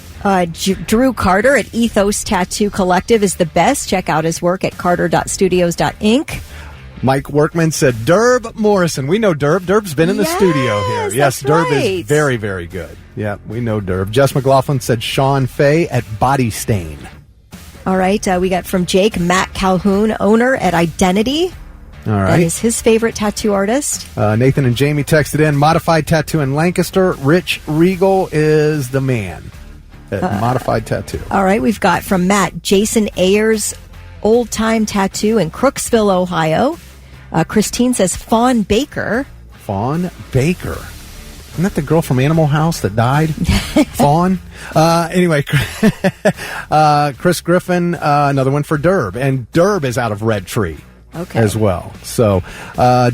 Drew Carter at Ethos Tattoo Collective is the best. Check out his work at carter.studios.inc. Mike Workman said Derb Morrison. We know Derb. Derb's been in the studio here. Yes, Derb is very, very good. Yeah, we know Derb. Jess McLaughlin said Sean Fay at Body Stain. All right, we got from Jake, Matt Calhoun, owner at Identity. All right. That is his favorite tattoo artist. Nathan and Jamie texted in, Modified Tattoo in Lancaster. Rich Regal is the man at Modified Tattoo. All right, we've got from Matt, Jason Ayers, Old Time Tattoo in Crooksville, Ohio. Christine says Fawn Baker. Fawn Baker. Isn't that the girl from Animal House that died? Fawn? Anyway, Chris Griffin, another one for Derb. And Derb is out of Red Tree. Okay. As well. So,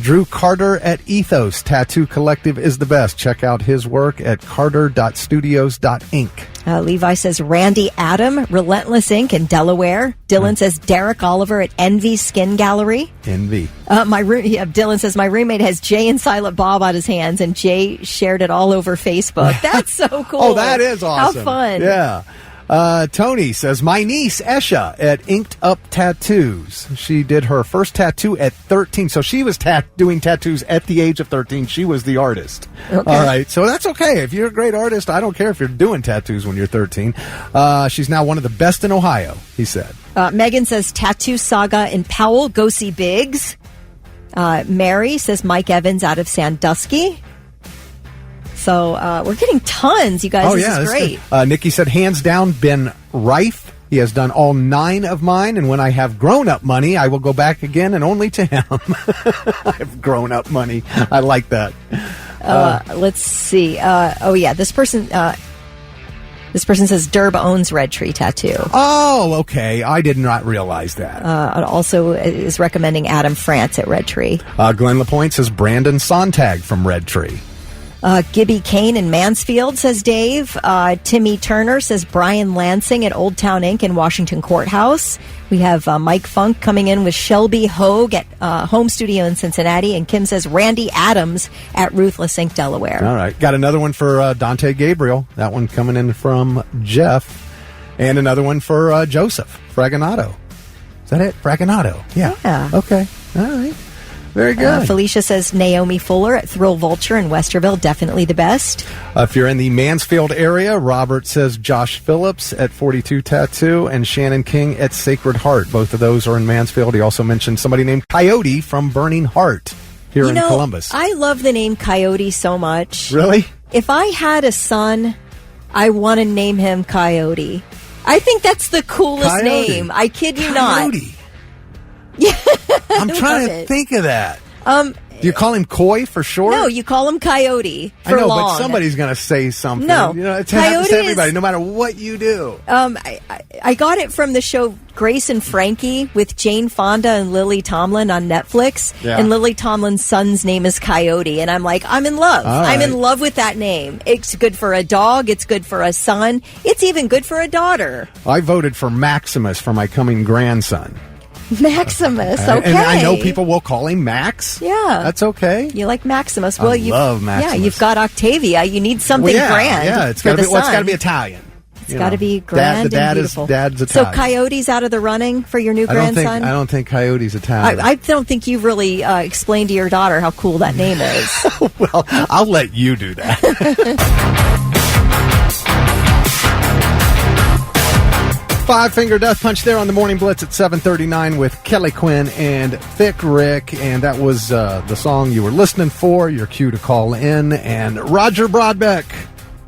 Drew Carter at Ethos Tattoo Collective is the best. Check out his work at carter.studios.inc. Levi says Randy Adam, Relentless Ink in Delaware. Dylan says Derek Oliver at Envy Skin Gallery. Envy. Dylan says my roommate has Jay and Silent Bob on his hands, and Jay shared it all over Facebook. That's so cool. Oh, that is awesome. How fun. Yeah. Tony says, my niece, Esha, at Inked Up Tattoos. She did her first tattoo at 13. So she was doing tattoos at the age of 13. She was the artist. Okay. All right. So that's okay. If you're a great artist, I don't care if you're doing tattoos when you're 13. She's now one of the best in Ohio, he said. Megan says, Tattoo Saga in Powell. Go see Biggs. Mary says, Mike Evans out of Sandusky. So we're getting tons, you guys. Oh, this yeah, is great. Nikki said, hands down, Ben Reif. He has done all 9 of mine, and when I have grown-up money, I will go back again and only to him. I have grown-up money. I like that. Let's see. This person says Derb owns Red Tree Tattoo. Oh, okay. I did not realize that. Also is recommending Adam France at Red Tree. Glenn LaPointe says Brandon Sontag from Red Tree. Gibby Kane in Mansfield, says Dave. Timmy Turner says Brian Lansing at Old Town Inc. in Washington Courthouse. We have Mike Funk coming in with Shelby Hogue at Home Studio in Cincinnati. And Kim says Randy Adams at Ruthless Inc. Delaware. All right. Got another one for Dante Gabriel. That one coming in from Jeff. And another one for Joseph Fragonato. Is that it? Fragonato. Yeah. Yeah. Okay. All right. Very good. Felicia says Naomi Fuller at Thrill Vulture in Westerville, definitely the best. If you're in the Mansfield area, Robert says Josh Phillips at 42 Tattoo and Shannon King at Sacred Heart. Both of those are in Mansfield. He also mentioned somebody named Coyote from Burning Heart here in Columbus. I love the name Coyote so much. Really? If I had a son, I want to name him Coyote. I think that's the coolest name. I kid you not. Yeah, I'm trying to think of that. Do you call him Coy for short? No, you call him Coyote for I know, long. but somebody's going to say something. No, it happens to everybody, no matter what you do. I got it from the show Grace and Frankie with Jane Fonda and Lily Tomlin on Netflix. Yeah. And Lily Tomlin's son's name is Coyote. And I'm like, I'm in love. All I'm right. in love with that name. It's good for a dog. It's good for a son. It's even good for a daughter. I voted for Maximus for my coming grandson. Maximus, okay. And I know people will call him Max. Yeah. That's okay. You like Maximus. I Well, love Maximus. Yeah, you've got Octavia. You need something grand. Yeah, it's got to be. Well, it's got to be Italian. It's got to be grand the dad and beautiful. Dad's So Italian. Coyote's out of the running for your new grandson? I don't think Coyote's Italian. I don't think you've really explained to your daughter how cool that name is. Well, I'll let you do that. Five-finger death punch there on the Morning Blitz at 7:39 with Kelly Quinn and Thick Rick. And that was the song you were listening for, your cue to call in. And Roger Broadbeck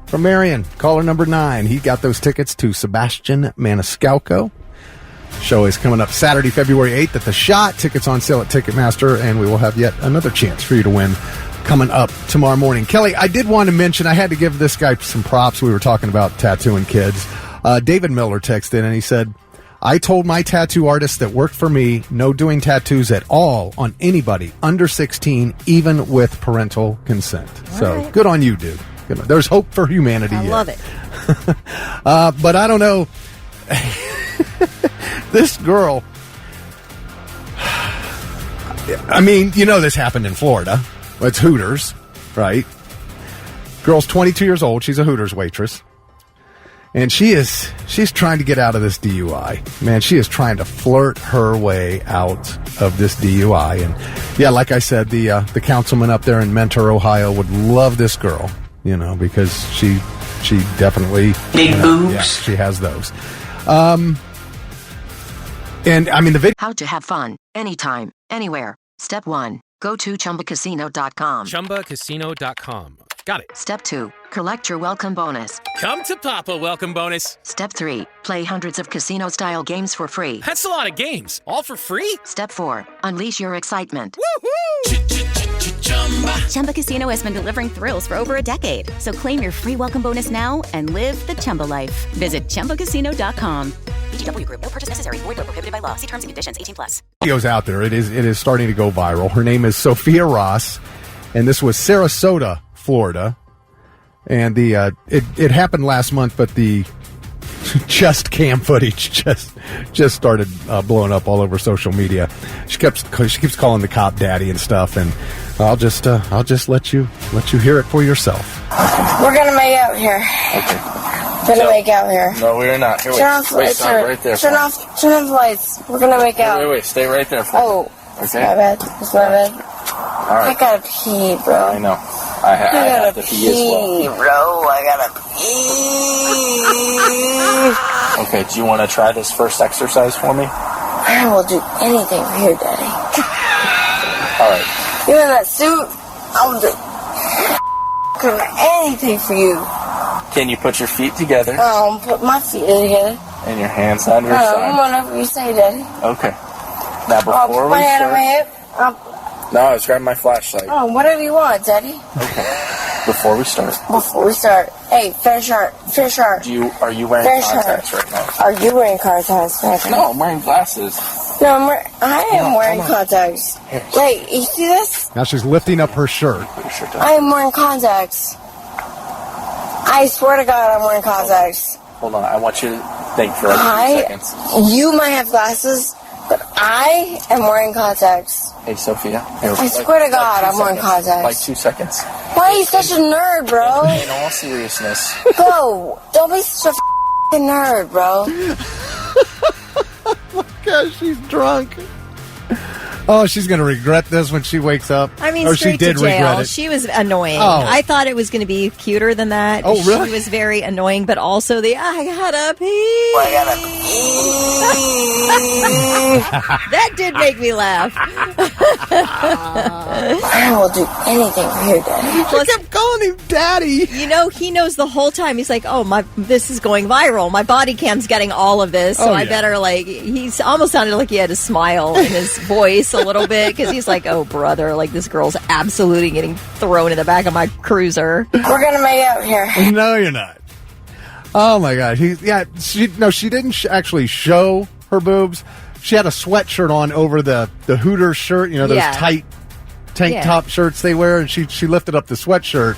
from Marion, caller number 9. He got those tickets to Sebastian Maniscalco. Show is coming up Saturday, February 8th at The Shot. Tickets on sale at Ticketmaster, and we will have yet another chance for you to win coming up tomorrow morning. Kelly, I did want to mention, I had to give this guy some props. We were talking about tattooing kids. David Miller texted in and he said, I told my tattoo artist that worked for me, no doing tattoos at all on anybody under 16, even with parental consent. So good on you, dude. There's hope for humanity. I yet. love it. But I don't know. This girl, I mean, this happened in Florida. It's Hooters, right? Girl's 22 years old. She's a Hooters waitress. And she's trying to get out of this DUI. Man, she is trying to flirt her way out of this DUI. And yeah, like I said, the councilman up there in Mentor, Ohio would love this girl, because she definitely big boobs. Yeah, she has those. And I mean the video. How to have fun anytime, anywhere. Step 1. Go to ChumbaCasino.com. ChumbaCasino.com. Got it. Step 2. Collect your welcome bonus. Come to Papa welcome bonus. Step 3. Play hundreds of casino-style games for free. That's a lot of games. All for free? Step 4. Unleash your excitement. Chumba Casino has been delivering thrills for over a decade. So claim your free welcome bonus now and live the Chumba life. Visit ChumbaCasino.com. VGW Group. No purchase necessary. Void where prohibited by law. See terms and conditions. 18+. Video's out there. It is starting to go viral. Her name is Sophia Ross, and this was Sarasota, Florida. And it happened last month, but the chest cam footage just started blowing up all over social media. She keeps calling the cop daddy and stuff, and I'll just let you hear it for yourself. We're gonna make out here. Okay. We're gonna make out here. No, we're not. Here, turn off the lights. Right there. Turn off the lights. We're gonna make out. Wait. Stay right there. Oh, that's my bad. That's my bad. All right. I gotta pee, bro. I know. I have to pee as well. Bro. I gotta pee. Okay, do you want to try this first exercise for me? I will do anything for you, Daddy. All right. Even that suit, I'll do anything for you. Can you put your feet together? Put my feet together. And your hands on your side. Whatever you say, Daddy. Okay. Now before put my hand on my hip. No, I was grabbing my flashlight. Whatever you want, Daddy. Okay. Before we start. Hey, fair shot. Are you wearing contacts right now? Are you wearing contacts right now? No, I'm wearing glasses. No, I am wearing contacts. Wait, you see this? Now she's lifting up her shirt. I am wearing contacts. I swear to God, I'm wearing contacts. Hold on, I want you to think for like 2 seconds. You might have glasses, but I am wearing contacts. Hey, Sophia. I swear to God, I'm wearing contacts. Like 2 seconds. Why are you such a nerd, bro? In all seriousness. Bro, don't be such a f***ing nerd, bro. Oh my gosh, she's drunk. Oh, she's going to regret this when she wakes up. I mean, or straight she did to jail. regret it. She was annoying. Oh. I thought it was going to be cuter than that. Oh, really? She was very annoying, but also I gotta pee. I gotta pee. That did make me laugh. I will do anything for you, Daddy. She kept calling him Daddy. You know, he knows the whole time. He's like, this is going viral. My body cam's getting all of this, so I better, he's almost sounded like he had a smile in his voice a little bit, because he's like, oh, brother, this girl's absolutely getting thrown in the back of my cruiser. We're gonna make out here. No, you're not. Oh, my God. She didn't actually show her boobs. She had a sweatshirt on over the Hooters shirt, those tight tank top shirts they wear, and she lifted up the sweatshirt.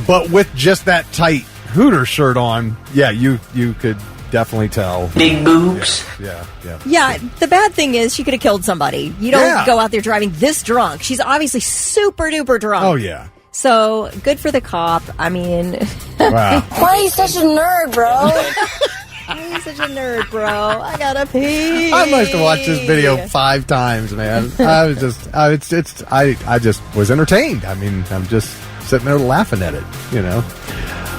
But with just that tight Hooters shirt on, you could definitely tell. Big boobs. Yeah. Yeah, the bad thing is she could have killed somebody. You don't go out there driving this drunk. She's obviously super duper drunk. Oh, yeah. So, good for the cop. I mean... Wow. Why are you such a nerd, bro? Why are you such a nerd, bro? I gotta pee. I must have watched this video 5 times, man. I just was entertained. I mean, I'm just sitting there laughing at it,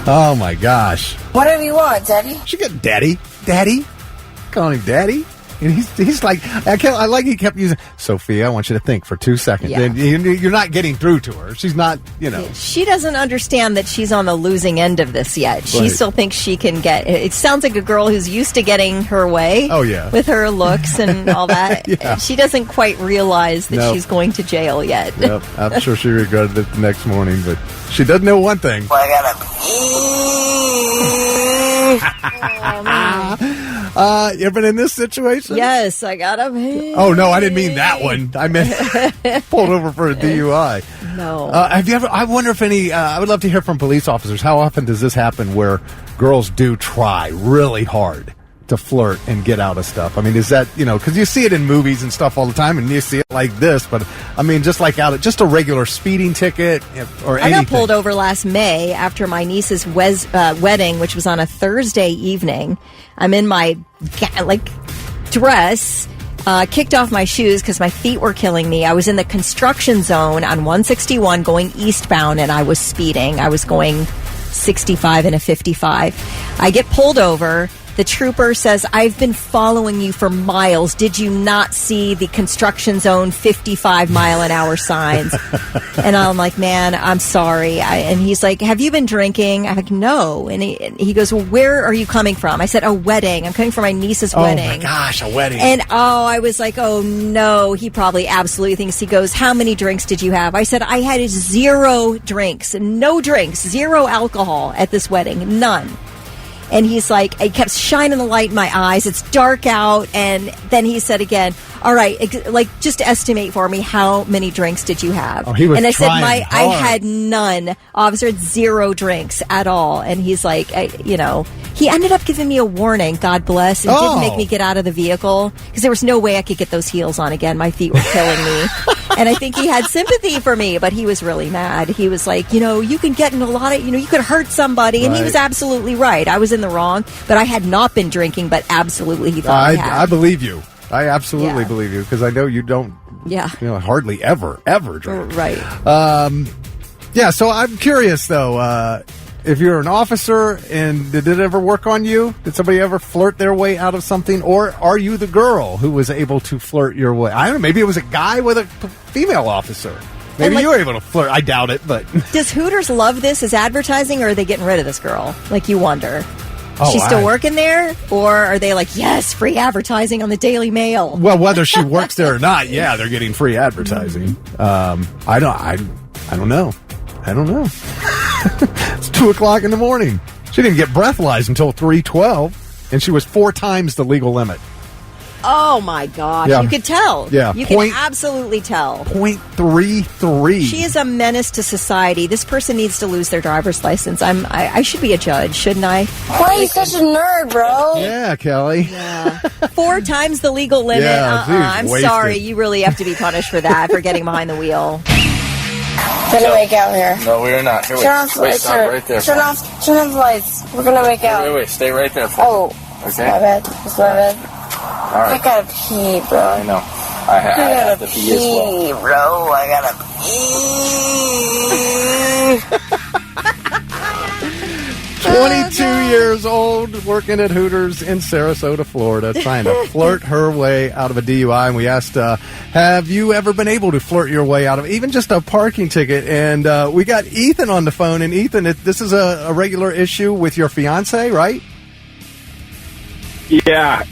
Oh, my gosh. Whatever you want, Daddy. She got Daddy. Calling him Daddy. And he's like, I like he kept using, Sophia, I want you to think for 2 seconds. Yeah. And you're not getting through to her. She's not, She doesn't understand that she's on the losing end of this yet. She still thinks she can get, it sounds like a girl who's used to getting her way. Oh, yeah. With her looks and all that. Yeah. She doesn't quite realize that she's going to jail yet. Yep. I'm sure she regretted it the next morning, but she does know one thing. I gotta pee. You ever been in this situation? Yes, I gotta pee. Oh, no, I didn't mean that one. I meant pulled over for a DUI. No. Have you ever, I wonder if I would love to hear from police officers. How often does this happen where girls do try really hard to flirt and get out of stuff? I mean, is that, because you see it in movies and stuff all the time, and you see it like this, but I mean, just just a regular speeding ticket or anything. I got pulled over last May after my niece's wedding, which was on a Thursday evening. I'm in my dress, kicked off my shoes because my feet were killing me. I was in the construction zone on 161 going eastbound, and I was speeding. I was going 65 and a 55. I get pulled over. The trooper says, I've been following you for miles. Did you not see the construction zone 55-mile-an-hour signs? And I'm like, man, I'm sorry. And he's like, have you been drinking? I'm like, no. And he goes, well, where are you coming from? I said, a wedding. I'm coming from my niece's wedding. Oh, my gosh, a wedding. And, I was like, oh, no. He probably absolutely thinks. He goes, how many drinks did you have? I said, I had 0 drinks. No drinks. 0 alcohol at this wedding. None. And he's like, he kept shining the light in my eyes. It's dark out. And then he said again, all right, just estimate for me, how many drinks did you have? Oh, he was and I said, I had none. Officer, had 0 drinks at all. And he's like, he ended up giving me a warning, God bless, and didn't make me get out of the vehicle because there was no way I could get those heels on again. My feet were killing me. And I think he had sympathy for me, but he was really mad. He was like, you can get in a lot of, you could hurt somebody. And he was absolutely right. I was in the wrong, but I had not been drinking, but absolutely he thought I had. I believe you. I absolutely believe you because I know you don't, hardly ever drink. Right. So I'm curious, though, if you're an officer and did it ever work on you? Did somebody ever flirt their way out of something? Or are you the girl who was able to flirt your way? I don't know. Maybe it was a guy with a female officer. Maybe you were able to flirt. I doubt it, but... Does Hooters love this as advertising, or are they getting rid of this girl? You wonder. She's still working there? Or are they like, yes, free advertising on the Daily Mail? Well, whether she works there or not, they're getting free advertising. I don't know. It's 2:00 in the morning. She didn't get breathalyzed until 3:12, and she was 4 times the legal limit. Oh, my gosh. Yeah. You could tell. Yeah. You can absolutely tell. 0.33. She is a menace to society. This person needs to lose their driver's license. I should be a judge, shouldn't I? Why are you such a nerd, bro? Yeah, Kelly. Yeah. 4 times the legal limit. Yeah, I'm wasted. sorry. You really have to be punished for that, for getting behind the wheel. Gonna make out here. No, we are not. Here, Turn off the lights. Stop right there. Turn off the lights. We're gonna make out. Wait. Stay right there. Oh, okay. it's my bad. All right. I gotta pee, bro. I know. I have to pee as well. Bro, I gotta pee. 22 years old, working at Hooters in Sarasota, Florida, trying to flirt her way out of a DUI. And we asked, have you ever been able to flirt your way out of even just a parking ticket? And we got Ethan on the phone. And Ethan, this is a regular issue with your fiance, right? Yeah.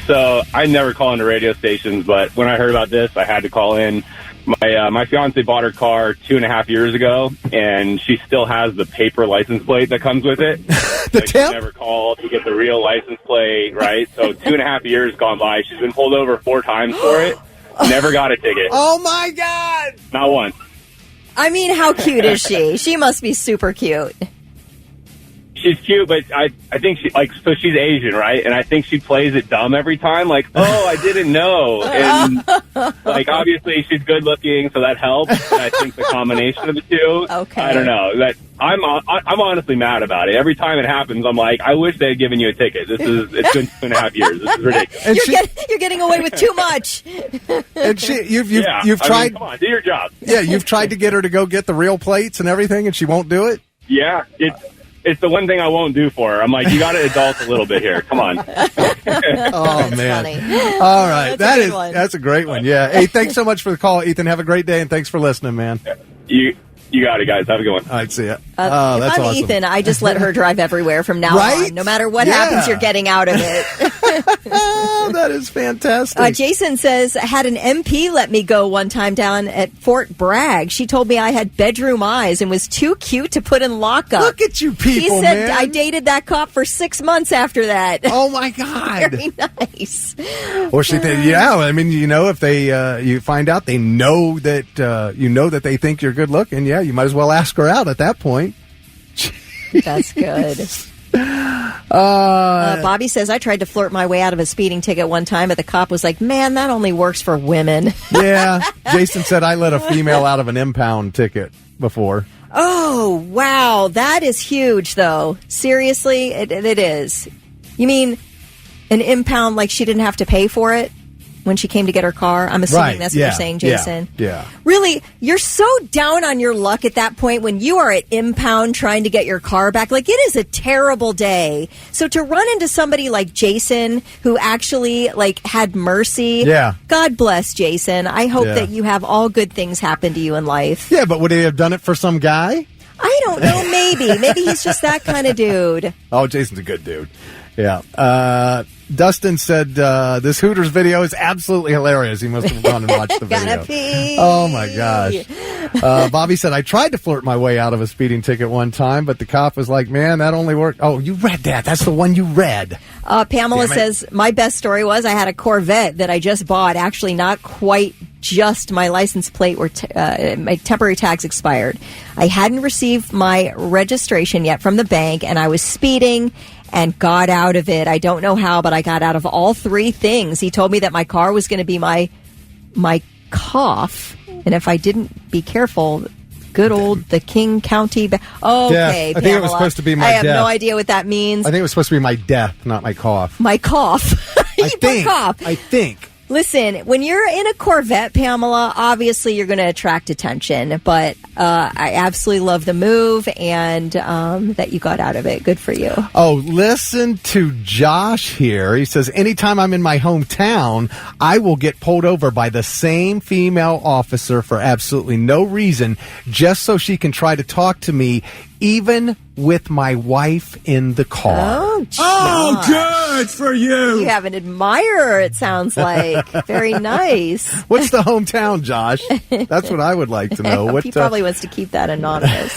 So I never call into radio stations, but when I heard about this, I had to call in. My fiance bought her car 2.5 years ago, and she still has the paper license plate that comes with it. She never called to get the real license plate, right? So 2.5 years gone by. She's been pulled over 4 times for it. Never got a ticket. Oh, my God. Not once. I mean, how cute is she? She must be super cute. She's cute, but I think so she's Asian, right? And I think she plays it dumb every time, like, oh, I didn't know. And, obviously she's good looking, so that helps. And I think the combination of the two, okay. I don't know. I'm honestly mad about it. Every time it happens, I'm like, I wish they had given you a ticket. It's been 2.5 years. This is ridiculous. And you're getting away with too much. And you've tried. Come on, do your job. Yeah, you've tried to get her to go get the real plates and everything, and she won't do it? Yeah, it's the one thing I won't do for her. I'm like, you got to adult a little bit here. Come on. Oh, man. Funny. All right. That's a great one. Yeah. Hey, thanks so much for the call, Ethan. Have a great day, and thanks for listening, man. You got it, guys. Have a good one. All right, see ya. If that's I'm awesome. Ethan, I just let her drive everywhere from now on. No matter what happens, you're getting out of it. That is fantastic. Jason says, I had an MP let me go one time down at Fort Bragg. She told me I had bedroom eyes and was too cute to put in lockup. Look at you people, He said, man. I dated that cop for 6 months after that. Oh, my God. Very nice. Or she said, yeah, I mean, if they, you find out they know that, that they think you're good looking, yeah, you might as well ask her out at that point. That's good. Bobby says, I tried to flirt my way out of a speeding ticket one time, but the cop was like, man, that only works for women. Yeah. Jason said, I let a female out of an impound ticket before. Oh, wow. That is huge, though. Seriously, it is. You mean an impound like she didn't have to pay for it when she came to get her car? I'm assuming that's what you're saying, Jason. Yeah. Really, you're so down on your luck at that point when you are at impound trying to get your car back. Like, it is a terrible day. So to run into somebody like Jason who actually had mercy. Yeah. God bless Jason. I hope that you have all good things happen to you in life. Yeah, but would he have done it for some guy? I don't know. Maybe he's just that kind of dude. Oh, Jason's a good dude. Yeah. Dustin said this Hooters video is absolutely hilarious. He must have gone and watched the video. Gotta pee. Oh, my gosh. Bobby said, I tried to flirt my way out of a speeding ticket one time, but the cop was like, man, that only worked. Oh, you read that. That's the one you read. Pamela says, my best story was I had a Corvette that I just bought. Actually, not quite just my license plate were my temporary tags expired. I hadn't received my registration yet from the bank, and I was speeding and got out of it. I don't know how, but I got out of all 3 things. He told me that my car was going to be my cough, and if I didn't be careful, good old the King County. Okay, I think it was supposed to be my I have death. no idea what that means. I think it was supposed to be my death, not my cough. My cough. I think. Listen, when you're in a Corvette, Pamela, obviously you're going to attract attention. But I absolutely love the move and that you got out of it. Good for you. Oh, listen to Josh here. He says, anytime I'm in my hometown, I will get pulled over by the same female officer for absolutely no reason, just so she can try to talk to me, even with my wife in the car. Oh, good for you. You have an admirer, it sounds like. Very nice. What's the hometown, Josh? That's what I would like to know. He probably wants to keep that anonymous.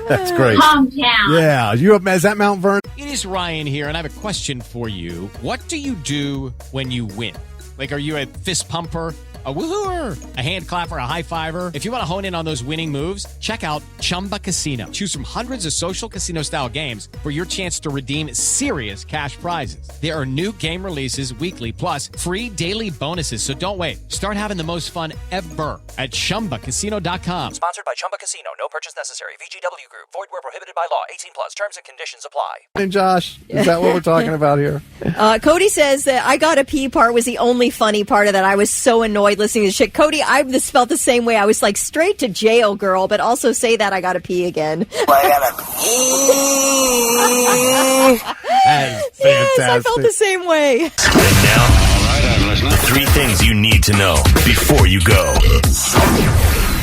That's great. Hometown. Yeah. Is that Mount Vernon? It is Ryan here, and I have a question for you. What do you do when you win? Like, are you a fist pumper? A woohooer, a hand clapper, a high fiver. If you want to hone in on those winning moves, check out Chumba Casino. Choose from hundreds of social casino style games for your chance to redeem serious cash prizes. There are new game releases weekly, plus free daily bonuses. So don't wait. Start having the most fun ever at ChumbaCasino.com. Sponsored by Chumba Casino. No purchase necessary. VGW Group. Void where prohibited by law. 18 plus. Terms and conditions apply. And Josh, is that what we're talking about here? Cody says that I gotta pee part was the only funny part of that. I was so annoyed listening to this shit. Cody, I just felt the same way. I was like, straight to jail, girl, but also say that I gotta pee again. I gotta pee. That is fantastic. Yes, I felt the same way. And now, all right, I'm listening. 3 things you need to know before you go.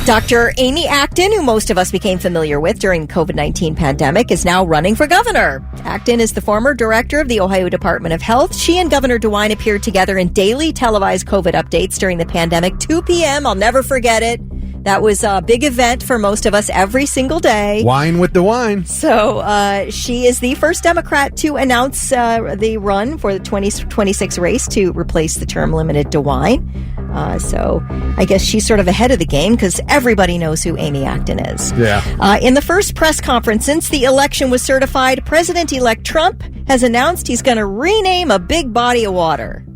Dr. Amy Acton, who most of us became familiar with during the COVID-19 pandemic, is now running for governor. Acton is the former director of the Ohio Department of Health. She and Governor DeWine appeared together in daily televised COVID updates during the pandemic, 2 p.m. I'll never forget it. That was a big event for most of us every single day. Wine with DeWine. So she is the first Democrat to announce the run for the 2026 race to replace the term-limited DeWine. So I guess she's sort of ahead of the game because everybody knows who Amy Acton is. Yeah. In the first press conference since the election was certified, President-elect Trump has announced he's going to rename a big body of water.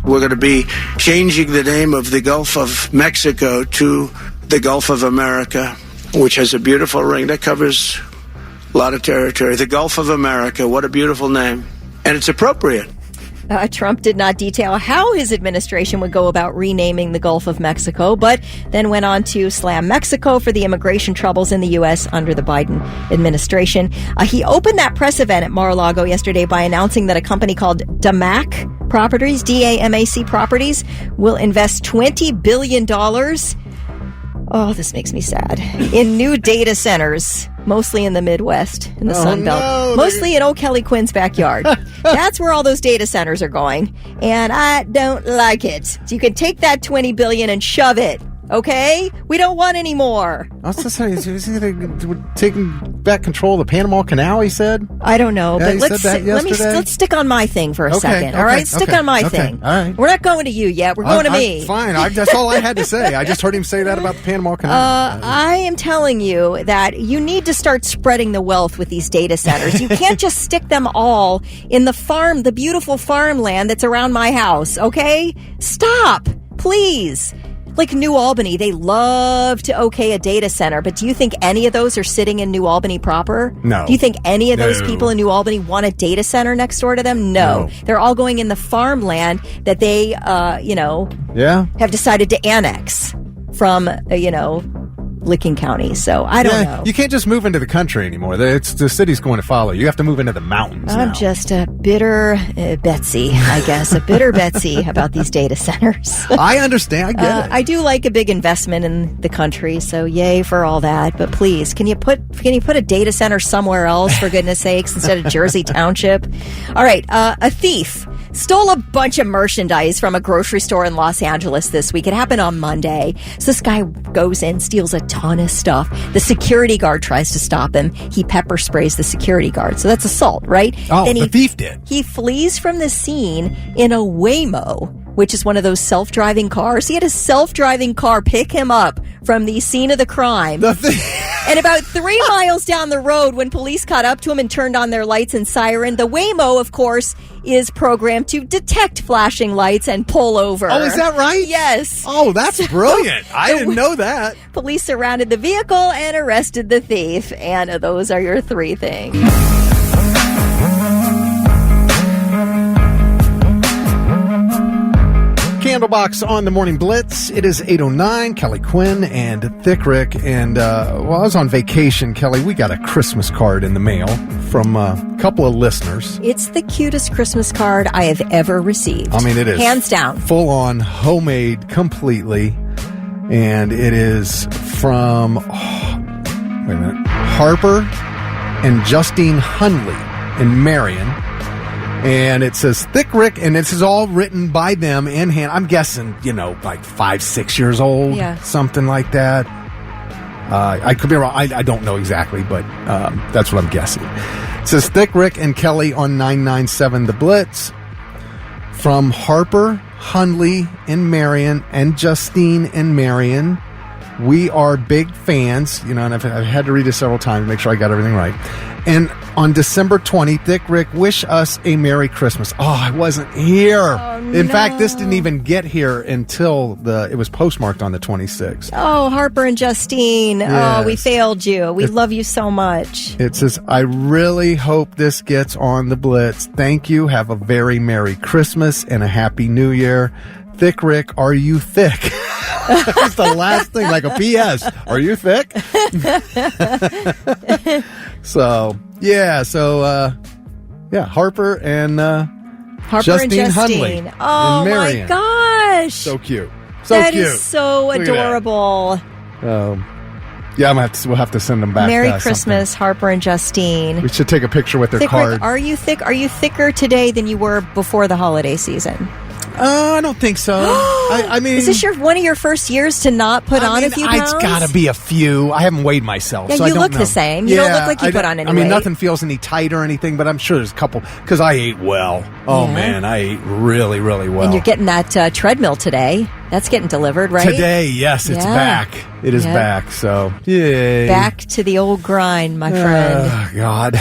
We're going to be changing the name of the Gulf of Mexico to the Gulf of America, which has a beautiful ring that covers a lot of territory. The Gulf of America, what a beautiful name. And it's appropriate. Trump did not detail how his administration would go about renaming the Gulf of Mexico, but then went on to slam Mexico for the immigration troubles in the U.S. under the Biden administration. He opened that press event at Mar-a-Lago yesterday by announcing that a company called DAMAC Properties, D-A-M-A-C Properties, will invest $20 billion. Oh, this makes me sad. In new data centers, mostly in the Midwest, in the Sun Belt. Mostly in old Kelly Quinn's backyard. That's where all those data centers are going. And I don't like it. So you can take that $20 billion and shove it. Okay? We don't want any more. I was just saying, is he taking back control of the Panama Canal, he said? I don't know, Yeah, but he said that let's stick on my thing for a second. Okay, all right? Stick on my okay, thing. all right. We're not going to you yet. We're going to me. Fine. That's all I had to say. I just heard him say that about the Panama Canal. I am telling you that you need to start spreading the wealth with these data centers. You can't just stick them all in the beautiful farmland that's around my house, okay? Stop, please. Like New Albany, they love to okay a data center, but do you think any of those are sitting in New Albany proper? No. Do you think any of those people in New Albany want a data center next door to them? No. They're all going in the farmland that they, have decided to annex from, Licking County. So I don't know. You can't just move into the country anymore. The city's going to follow. You have to move into the mountains I'm now. just a bitter Betsy, I guess. A bitter Betsy about these data centers. I understand. I get it. I do like a big investment in the country, so yay for all that. But please, can you put a data center somewhere else, for goodness sakes, instead of Jersey Township? All right, a thief stole a bunch of merchandise from a grocery store in Los Angeles this week. It happened on Monday. So this guy goes in, steals a ton of stuff. The security guard tries to stop him. He pepper sprays the security guard. So that's assault, right? Oh, then the thief did. He flees from the scene in a Waymo, which is one of those self-driving cars. He had a self-driving car pick him up from the scene of the crime. And about 3 miles down the road, when police caught up to him and turned on their lights and siren, the Waymo, of course, is programmed to detect flashing lights and pull over. Oh, is that right? Yes. Oh, that's brilliant. I didn't know that. Police surrounded the vehicle and arrested the thief. And those are your 3 things. Candlebox on the Morning Blitz. It is 8:09. Kelly Quinn and Thick Rick. And while I was on vacation, Kelly, we got a Christmas card in the mail from a couple of listeners. It's the cutest Christmas card I have ever received. I mean, it is. Hands down. Full on, homemade, completely. And it is from, Harper and Justine Hunley in Marion. And it says Thick Rick, and this is all written by them in hand. I'm guessing, like 5-6 years old, something like that. I could be wrong. I don't know exactly, but that's what I'm guessing. It says Thick Rick and Kelly on 997 The Blitz. From Harper Hundley in Marion and Justine in Marion. We are big fans, and I've had to read this several times to make sure I got everything right. And on December 20th, Thick Rick, wish us a Merry Christmas. Oh, I wasn't here. Oh, In fact, this didn't even get here until it was postmarked on the 26th. Oh, Harper and Justine. Yes. Oh, we failed you. We love you so much. It says, I really hope this gets on the Blitz. Thank you. Have a very Merry Christmas and a Happy New Year. Thick Rick, are you thick? That's the last thing, like a P.S. Are you thick? Harper and Justine Hundley. Oh, my gosh. So cute. That is so adorable. We'll have to send them back. Merry Christmas, Harper and Justine. We should take a picture with their Thick card. Rick, are you thick? Are you thicker today than you were before the holiday season? I don't think so. I mean, is this one of your first years to not put on a few pounds? It's got to be a few. I haven't weighed myself. Yeah, so you I don't look know. the same. You don't look like you put on any weight. Nothing feels any tight or anything, but I'm sure there's a couple, because I ate well. Oh, man, I ate really, really well. And you're getting that treadmill today. That's getting delivered, right? Today, yes, it's back. It is back, so yay. Back to the old grind, my friend. Oh, God.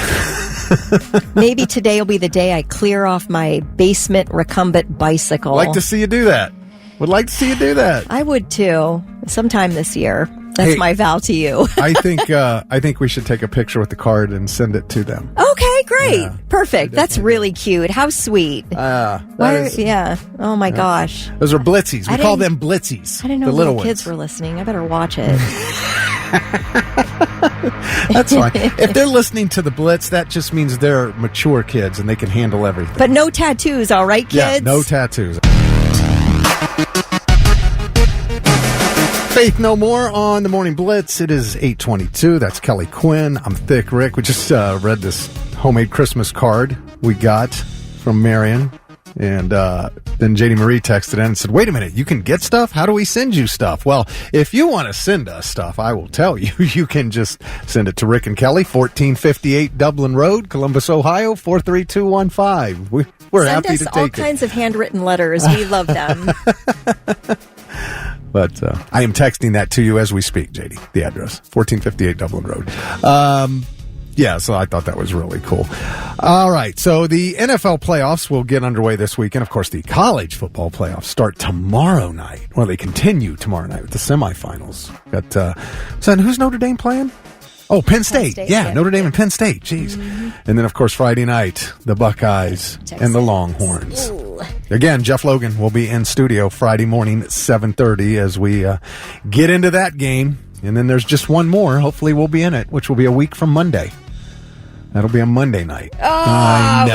Maybe today will be the day I clear off my basement recumbent bicycle. Like to see you do that. Would like to see you do that. I would too. Sometime this year. That's my vow to you. I think we should take a picture with the card and send it to them. Okay, great. Yeah, perfect. That's really cute. How sweet. Oh my gosh. Those are blitzies. We call them blitzies. I didn't know the little kids were listening. I better watch it. That's fine. If they're listening to the Blitz, that just means they're mature kids and they can handle everything. But no tattoos, all right, kids? Yeah, no tattoos. Faith No More on the Morning Blitz. It is 8:22. That's Kelly Quinn. I'm Thick Rick. We just read this homemade Christmas card we got from Marion. And then JD Marie texted in and said, wait a minute, you can get stuff? How do we send you stuff? Well, if you want to send us stuff, I will tell you. You can just send it to Rick and Kelly, 1458 Dublin Road, Columbus, Ohio, 43215. We're happy to take it. Send us all kinds of handwritten letters. We love them. But I am texting that to you as we speak, JD, the address, 1458 Dublin Road. So I thought that was really cool. All right, so the NFL playoffs will get underway this weekend. Of course, the college football playoffs start tomorrow night. Well, they continue tomorrow night with the semifinals. Got who's Notre Dame playing? Oh, Penn State. Yeah, Notre Dame and Penn State. Jeez. Mm-hmm. And then, of course, Friday night, the Buckeyes and the Longhorns. Ooh. Again, Jeff Logan will be in studio Friday morning at 7:30 as we get into that game. And then there's just one more. Hopefully we'll be in it, which will be a week from Monday. That'll be a Monday night. Oh, I know.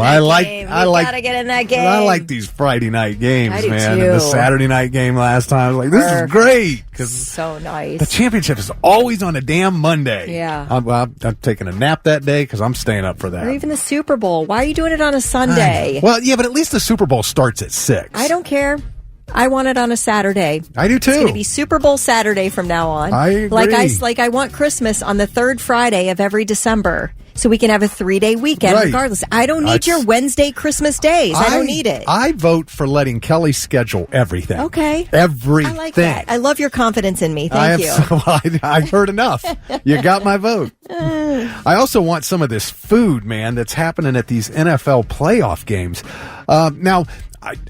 I like gotta get in that game. I like these Friday night games, I do man. too. And the Saturday night game last time, I was like, this is great. So nice. The championship is always on a damn Monday. Yeah. I'm taking a nap that day because I'm staying up for that. Or even the Super Bowl. Why are you doing it on a Sunday? Well, yeah, but at least the Super Bowl starts at 6. I don't care. I want it on a Saturday. I do too. It's going to be Super Bowl Saturday from now on. I agree. Like I want Christmas on the third Friday of every December, so we can have a 3-day weekend regardless. I don't need your Wednesday Christmas days. I don't need it. I vote for letting Kelly schedule everything. Okay. Everything. I like that. I love your confidence in me. Thank you. I've heard enough. You got my vote. I also want some of this food, man, that's happening at these NFL playoff games. Now,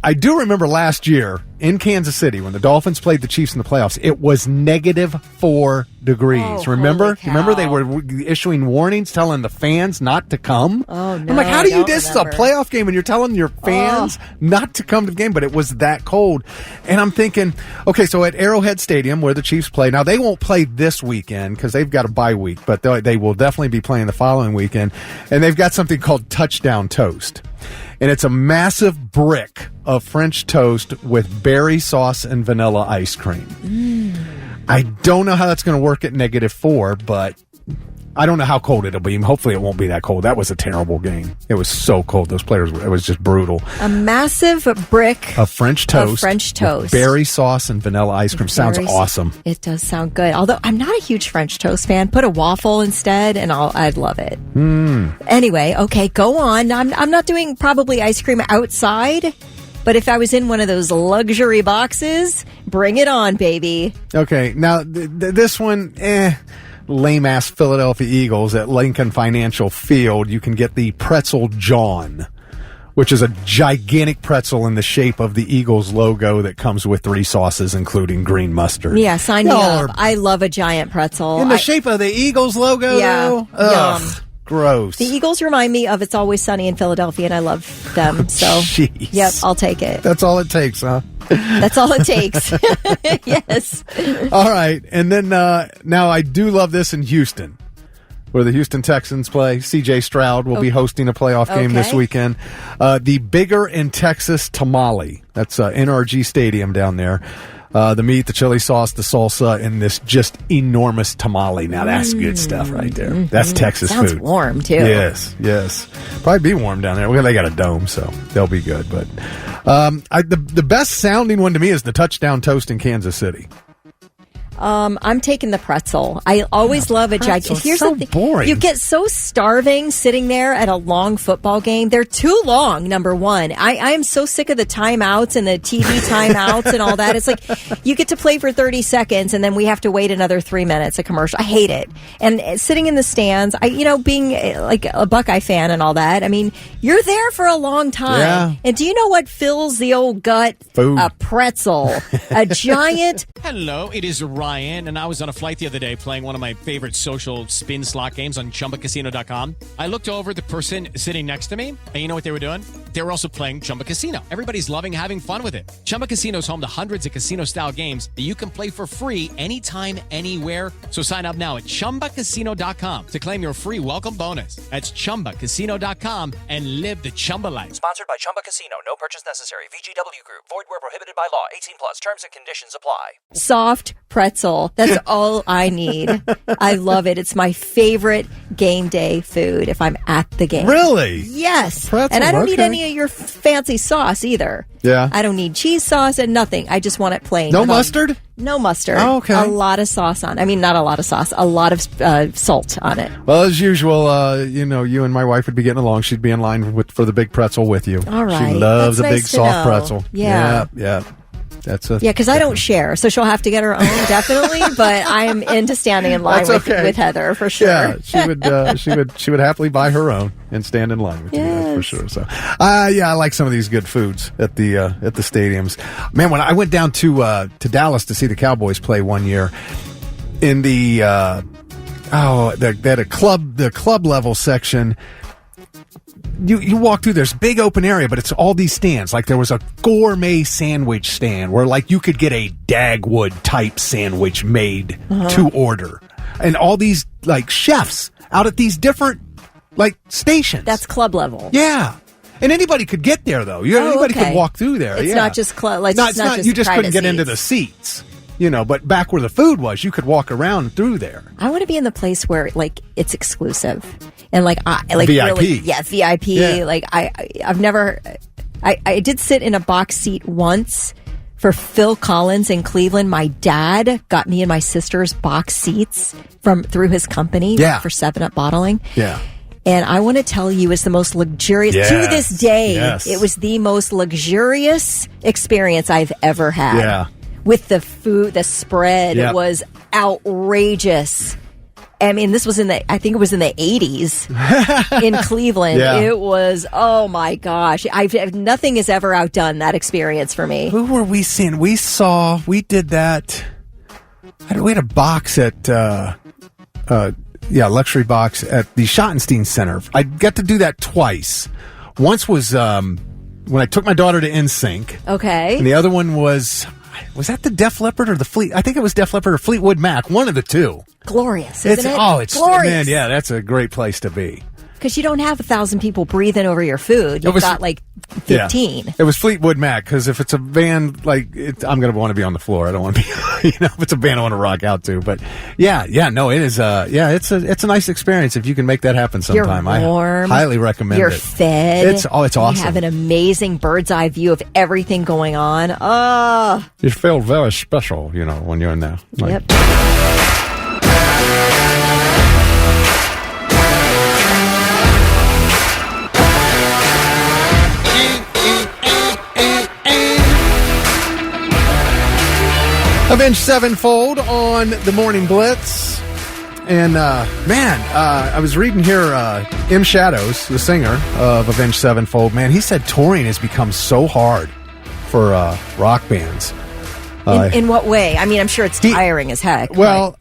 I do remember last year in Kansas City when the Dolphins played the Chiefs in the playoffs, it was -4 degrees. Remember? Remember they were issuing warnings telling the fans not to come? Oh, no. I'm like, how do you, this is a playoff game and you're telling your fans not to come to the game, but it was that cold. And I'm thinking, okay, so at Arrowhead Stadium where the Chiefs play, now they won't play this weekend because they've got a bye week, but they will definitely be playing the following weekend. And they've got something called Touchdown Toast. And it's a massive brick of French toast with berry sauce and vanilla ice cream. I don't know how that's going to work at -4, but I don't know how cold it'll be. Hopefully it won't be that cold. That was a terrible game. It was so cold. Those players, it was just brutal. A massive brick of French toast. With berry sauce and vanilla ice cream. Sounds awesome. It does sound good. Although I'm not a huge French toast fan. Put a waffle instead and I'd love it. Anyway, okay, go on. I'm not doing probably ice cream outside But if I was in one of those luxury boxes, bring it on, baby. Okay, now this one, lame-ass Philadelphia Eagles at Lincoln Financial Field. You can get the Pretzel John, which is a gigantic pretzel in the shape of the Eagles logo that comes with 3 sauces, including green mustard. Yeah, sign me up. I love a giant pretzel. In the shape of the Eagles logo, though? Ugh, yum. Gross. The Eagles remind me of It's Always Sunny in Philadelphia, and I love them. So, jeez. Yep, I'll take it. That's all it takes, huh? That's all it takes. Yes. All right. And then now I do love this in Houston, where the Houston Texans play. C.J. Stroud will be hosting a playoff game this weekend. The Bigger in Texas Tamale. That's NRG Stadium down there. The meat, the chili sauce, the salsa, and this just enormous tamale. Now, that's good stuff right there. That's Texas Sounds food. warm, too. Yes. Probably be warm down there. Well, they got a dome, so they'll be good. But the best sounding one to me is the touchdown toast in Kansas City. I'm taking the pretzel. I always love a gigantic. Here's so the thing. boring. You get so starving sitting there at a long football game. They're too long, number one. I am so sick of the timeouts and the TV timeouts and all that. It's like you get to play for 30 seconds and then we have to wait another 3 minutes, a commercial. I hate it. And sitting in the stands, being like a Buckeye fan and all that, I mean, you're there for a long time. Yeah. And do you know what fills the old gut? Food. A pretzel. A giant. Hello, it is Ryan, and I was on a flight the other day playing one of my favorite social spin slot games on ChumbaCasino.com. I looked over at the person sitting next to me, and you know what they were doing? They were also playing Chumba Casino. Everybody's loving having fun with it. Chumba Casino is home to hundreds of casino-style games that you can play for free anytime, anywhere. So sign up now at ChumbaCasino.com to claim your free welcome bonus. That's ChumbaCasino.com and live the Chumba life. Sponsored by Chumba Casino. No purchase necessary. VGW Group. Void where prohibited by law. 18 plus. Terms and conditions apply. Soft pretzel. That's all I need. I love it. It's my favorite game day food if I'm at the game. Really? Yes. Pretzel, and I don't need okay. any of your fancy sauce either. Yeah. I don't need cheese sauce and nothing. I just want it plain. No mustard? No mustard. Oh, okay. A lot of sauce on. I mean, not a lot of sauce. A lot of salt on it. Well, as usual, you and my wife would be getting along. She'd be in line for the big pretzel with you. All right. She loves That's a big nice to soft know. pretzel. Yeah. Yeah. That's because I don't share, so she'll have to get her own definitely. But I am into standing in line with Heather for sure. Yeah, she would happily buy her own and stand in line with you guys for sure. So, I like some of these good foods at the stadiums. Man, when I went down to Dallas to see the Cowboys play one year in the club level section. You walk through this big open area, but it's all these stands. Like there was a gourmet sandwich stand where like you could get a Dagwood type sandwich made to order. And all these like chefs out at these different like stations. That's club level. Yeah. And anybody could get there though. Anybody could walk through there. It's not just club. Like, it's not you just couldn't get into the seats. But back where the food was, you could walk around through there. I want to be in the place where like it's exclusive and like VIP. Really, VIP. Yeah. Like I've never. I did sit in a box seat once for Phil Collins in Cleveland. My dad got me and my sister's box seats through his company for 7-Up bottling. Yeah. And I want to tell you, it's the most luxurious, to this day, it was the most luxurious experience I've ever had. Yeah. With the food, the spread was outrageous. I mean, this was I think it was in the 80s in Cleveland. Yeah. It was, oh my gosh. Nothing has ever outdone that experience for me. Who were we seeing? We did that. We had a box at, luxury box at the Schottenstein Center. I got to do that twice. Once was, when I took my daughter to NSYNC. Okay. And the other one was that the Def Leppard or the I think it was Def Leppard or Fleetwood Mac. One of the two. Glorious, isn't it? Oh, it's glorious. Man, yeah, that's a great place to be. Because you don't have 1,000 people breathing over your food. You've got like 15. Yeah. It was Fleetwood Mac, because if it's a band, like, I'm going to want to be on the floor. I don't want to be, if it's a band I want to rock out to. But no, it is, it's a nice experience if you can make that happen sometime. You're warm. I highly recommend You're it. You're fed. It's awesome. You have an amazing bird's eye view of everything going on. You feel very special, when you're in there. Yep. Avenged Sevenfold on the Morning Blitz. And, I was reading here, M. Shadows, the singer of Avenged Sevenfold, man, he said touring has become so hard for rock bands. In what way? I mean, I'm sure it's tiring as heck. Well,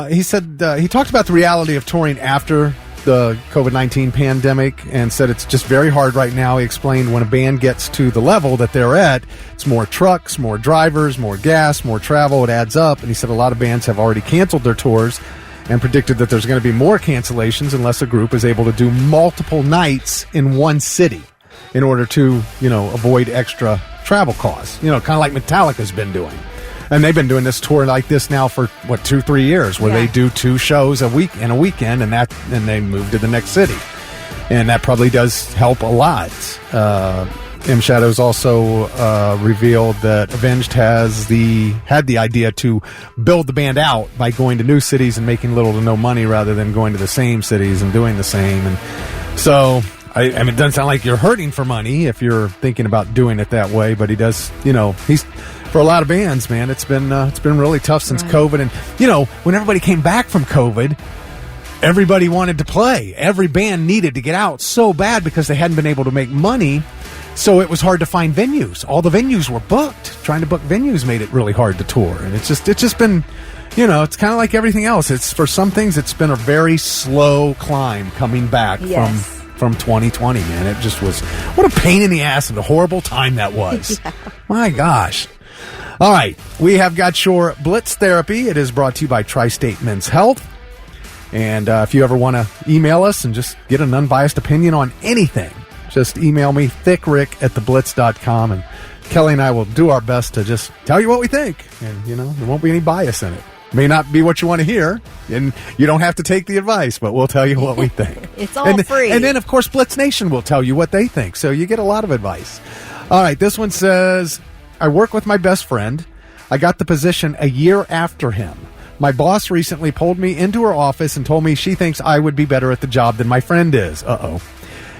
he said he talked about the reality of touring after the COVID-19 pandemic and said it's just very hard right now. He explained when a band gets to the level that they're at, it's more trucks, more drivers, more gas, more travel. It adds up. And he said a lot of bands have already canceled their tours and predicted that there's going to be more cancellations unless a group is able to do multiple nights in one city in order to, avoid extra travel costs. Kind of like Metallica's been doing. And they've been doing this tour like this now for 2-3 years, where they do 2 shows a week and a weekend, and they move to the next city, and that probably does help a lot. M. Shadows also revealed that Avenged had the idea to build the band out by going to new cities and making little to no money, rather than going to the same cities and doing the same. And so, I mean, it doesn't sound like you're hurting for money if you're thinking about doing it that way, but he does. He's. For a lot of bands, man, it's been really tough since COVID. And, when everybody came back from COVID, everybody wanted to play. Every band needed to get out so bad because they hadn't been able to make money. So it was hard to find venues. All the venues were booked. Trying to book venues made it really hard to tour. And it's just been, it's kind of like everything else. It's for some things, it's been a very slow climb coming back from 2020, man. It just was, what a pain in the ass and a horrible time that was. My gosh. All right, we have got your Blitz Therapy. It is brought to you by Tri-State Men's Health. And if you ever want to email us and just get an unbiased opinion on anything, just email me, thickrick@theblitz.com, and Kelly and I will do our best to just tell you what we think. And, there won't be any bias in it. May not be what you want to hear, and you don't have to take the advice, but we'll tell you what we think. It's all free. And then, of course, Blitz Nation will tell you what they think, so you get a lot of advice. All right, this one says, I work with my best friend. I got the position a year after him. My boss recently pulled me into her office and told me she thinks I would be better at the job than my friend is.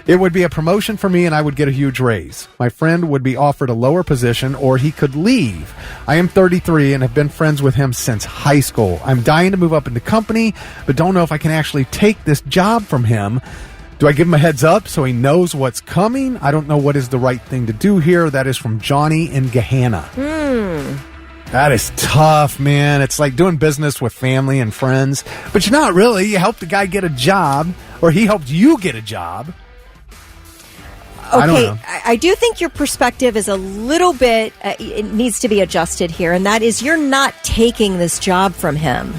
It would be a promotion for me and I would get a huge raise. My friend would be offered a lower position or he could leave. I am 33 and have been friends with him since high school. I'm dying to move up in the company, but don't know if I can actually take this job from him. Do I give him a heads up so he knows what's coming? I don't know what is the right thing to do here. That is from Johnny in Gehanna. That is tough, man. It's like doing business with family and friends. But you're not really. You helped the guy get a job, or he helped you get a job. Okay, I do think your perspective is a little bit, it needs to be adjusted here, and that is you're not taking this job from him.